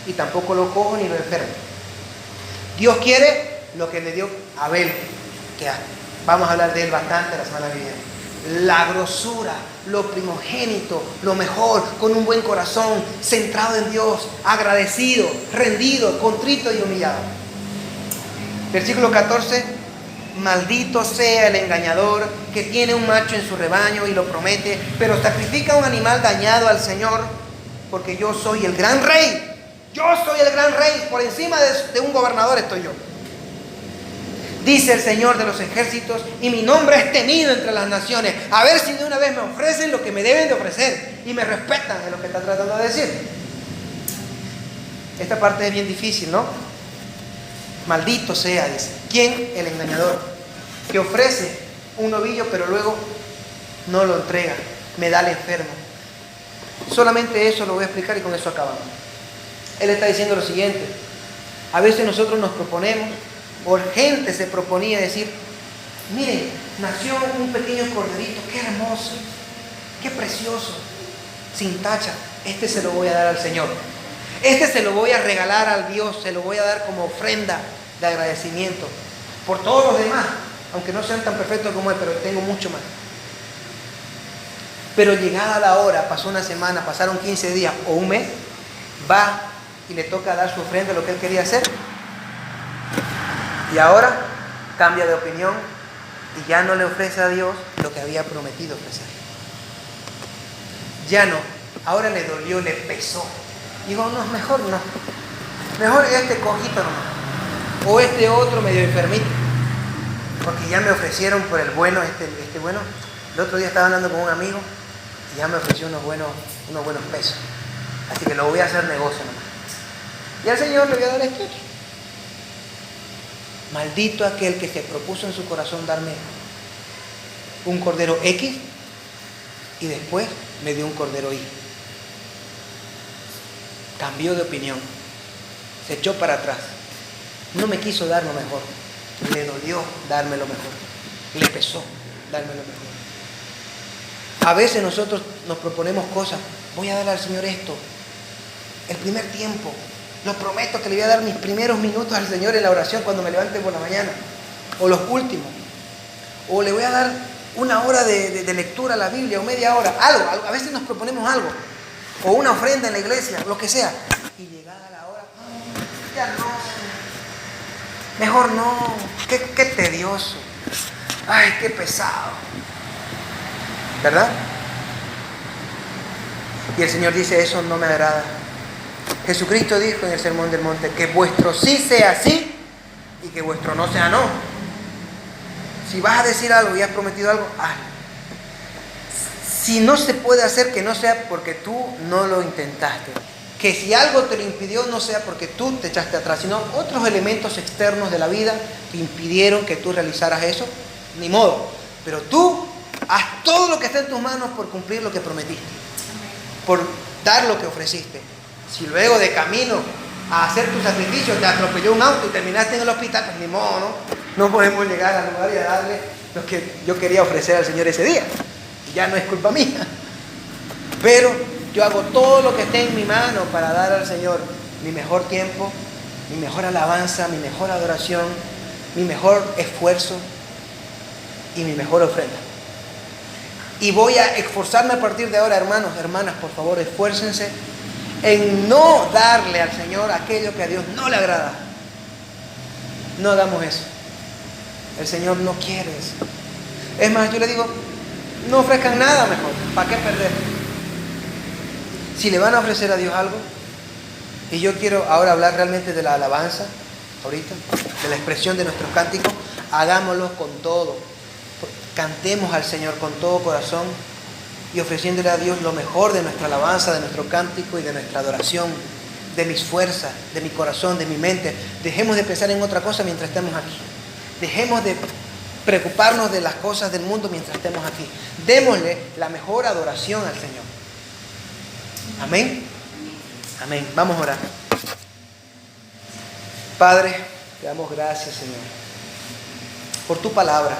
Y tampoco lo cojo ni lo enfermo. Dios quiere lo que le dio a Abel, que vamos a hablar de él bastante la semana que viene. La grosura, lo primogénito, lo mejor, con un buen corazón, centrado en Dios, agradecido, rendido, contrito y humillado. Versículo 14. Maldito sea el engañador que tiene un macho en su rebaño y lo promete, pero sacrifica un animal dañado al Señor, porque yo soy el gran rey. Yo soy el gran rey, por encima de un gobernador estoy yo. Dice el Señor de los ejércitos, y mi nombre es temido entre las naciones. A ver si de una vez me ofrecen lo que me deben de ofrecer y me respetan en lo que está tratando de decir. Esta parte es bien difícil, ¿no? Maldito sea, dice. ¿Quién? El engañador, que ofrece un novillo pero luego no lo entrega, me da al enfermo. Solamente eso lo voy a explicar y con eso acabamos. Él está diciendo lo siguiente. A veces nosotros nos proponemos, o gente se proponía decir, miren, nació un pequeño corderito, qué hermoso, qué precioso, sin tacha, este se lo voy a dar al Señor. Este se lo voy a regalar al Dios, se lo voy a dar como ofrenda de agradecimiento por todos los demás, aunque no sean tan perfectos como él, pero tengo mucho más. Pero llegada la hora, pasó una semana, pasaron 15 días o un mes, va y le toca dar su ofrenda, lo que él quería hacer. Y ahora cambia de opinión y ya no le ofrece a Dios lo que había prometido ofrecer. Ya no, ahora le dolió, le pesó. Digo, no, mejor no. Mejor este cojito nomás. O este otro medio enfermito. Porque ya me ofrecieron por el bueno, este bueno. El otro día estaba hablando con un amigo y ya me ofreció unos buenos pesos. Así que lo voy a hacer negocio nomás. Y al Señor le voy a dar esto. Maldito aquel que se propuso en su corazón darme un cordero X y después me dio un cordero Y. Cambió de opinión. Se echó para atrás. No me quiso dar lo mejor. Le dolió darme lo mejor. Le pesó darme lo mejor. A veces nosotros nos proponemos cosas. Voy a darle al Señor esto. El primer tiempo. Lo prometo que le voy a dar mis primeros minutos al Señor en la oración cuando me levante por la mañana. O los últimos. O le voy a dar una hora de lectura a la Biblia o media hora. Algo. A veces nos proponemos algo. O una ofrenda en la iglesia, lo que sea. Y llegada la hora, ya no. Mejor no. Qué tedioso. Ay, qué pesado. ¿Verdad? Y el Señor dice, eso no me agrada. Jesucristo dijo en el Sermón del Monte, que vuestro sí sea sí y que vuestro no sea no. Si vas a decir algo y has prometido algo, hazlo. Si no se puede hacer, que no sea porque tú no lo intentaste. Que si algo te lo impidió, no sea porque tú te echaste atrás, sino otros elementos externos de la vida que impidieron que tú realizaras eso. Ni modo. Pero tú haz todo lo que esté en tus manos por cumplir lo que prometiste. Por dar lo que ofreciste. Si luego de camino a hacer tu sacrificio te atropelló un auto y terminaste en el hospital, pues ni modo, ¿no? No podemos llegar al lugar y a darle lo que yo quería ofrecer al Señor ese día. Ya no es culpa mía. Pero yo hago todo lo que esté en mi mano para dar al Señor mi mejor tiempo, mi mejor alabanza, mi mejor adoración, mi mejor esfuerzo y mi mejor ofrenda. Y voy a esforzarme a partir de ahora, hermanos, hermanas, por favor, esfuércense en no darle al Señor aquello que a Dios no le agrada. No hagamos eso. El Señor no quiere eso. Es más, yo le digo, no ofrezcan nada mejor. ¿Para qué perder? Si le van a ofrecer a Dios algo, y yo quiero ahora hablar realmente de la alabanza, ahorita, de la expresión de nuestros cánticos, hagámoslo con todo. Cantemos al Señor con todo corazón y ofreciéndole a Dios lo mejor de nuestra alabanza, de nuestro cántico y de nuestra adoración, de mis fuerzas, de mi corazón, de mi mente. Dejemos de pensar en otra cosa mientras estemos aquí. Dejemos de preocuparnos de las cosas del mundo mientras estemos aquí. Démosle la mejor adoración al Señor. Amén. Amén. Vamos a orar. Padre, te damos gracias, Señor, por tu palabra,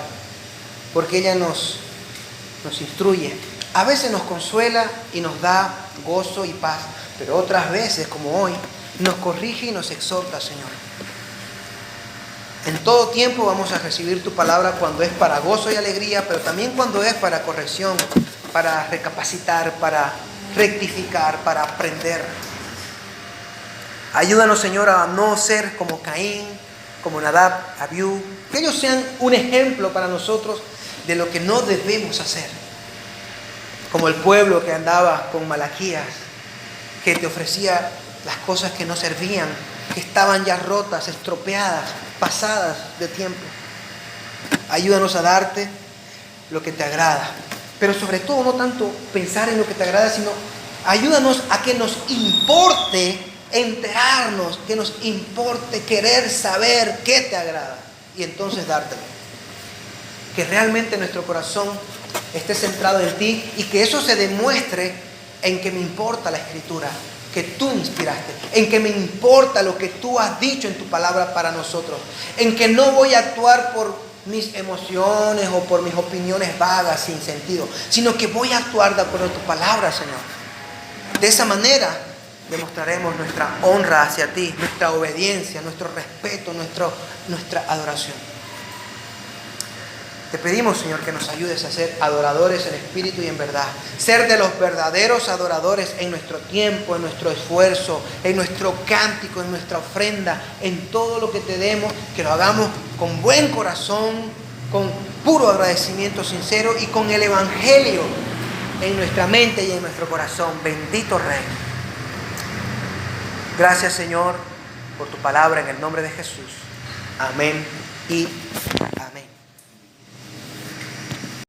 porque ella nos instruye. A veces nos consuela y nos da gozo y paz, pero otras veces, como hoy, nos corrige y nos exhorta, Señor. En todo tiempo vamos a recibir tu palabra cuando es para gozo y alegría, pero también cuando es para corrección, para recapacitar, para rectificar, para aprender. Ayúdanos, Señor, a no ser como Caín, como Nadab, Abiú, que ellos sean un ejemplo para nosotros de lo que no debemos hacer. Como el pueblo que andaba con Malaquías, que te ofrecía las cosas que no servían, que estaban ya rotas, estropeadas, pasadas de tiempo. Ayúdanos a darte lo que te agrada. Pero sobre todo no tanto pensar en lo que te agrada, sino ayúdanos a que nos importe enterarnos, que nos importe querer saber qué te agrada y entonces dártelo. Que realmente nuestro corazón esté centrado en ti y que eso se demuestre en que me importa la Escritura que tú inspiraste, en que me importa lo que tú has dicho en tu palabra para nosotros, en que no voy a actuar por mis emociones o por mis opiniones vagas sin sentido, sino que voy a actuar de acuerdo a tu palabra, Señor. De esa manera demostraremos nuestra honra hacia ti, nuestra obediencia, nuestro respeto, nuestra adoración. Te pedimos, Señor, que nos ayudes a ser adoradores en espíritu y en verdad. Ser de los verdaderos adoradores en nuestro tiempo, en nuestro esfuerzo, en nuestro cántico, en nuestra ofrenda, en todo lo que te demos, que lo hagamos con buen corazón, con puro agradecimiento sincero y con el Evangelio en nuestra mente y en nuestro corazón. Bendito Rey. Gracias, Señor, por tu palabra en el nombre de Jesús. Amén y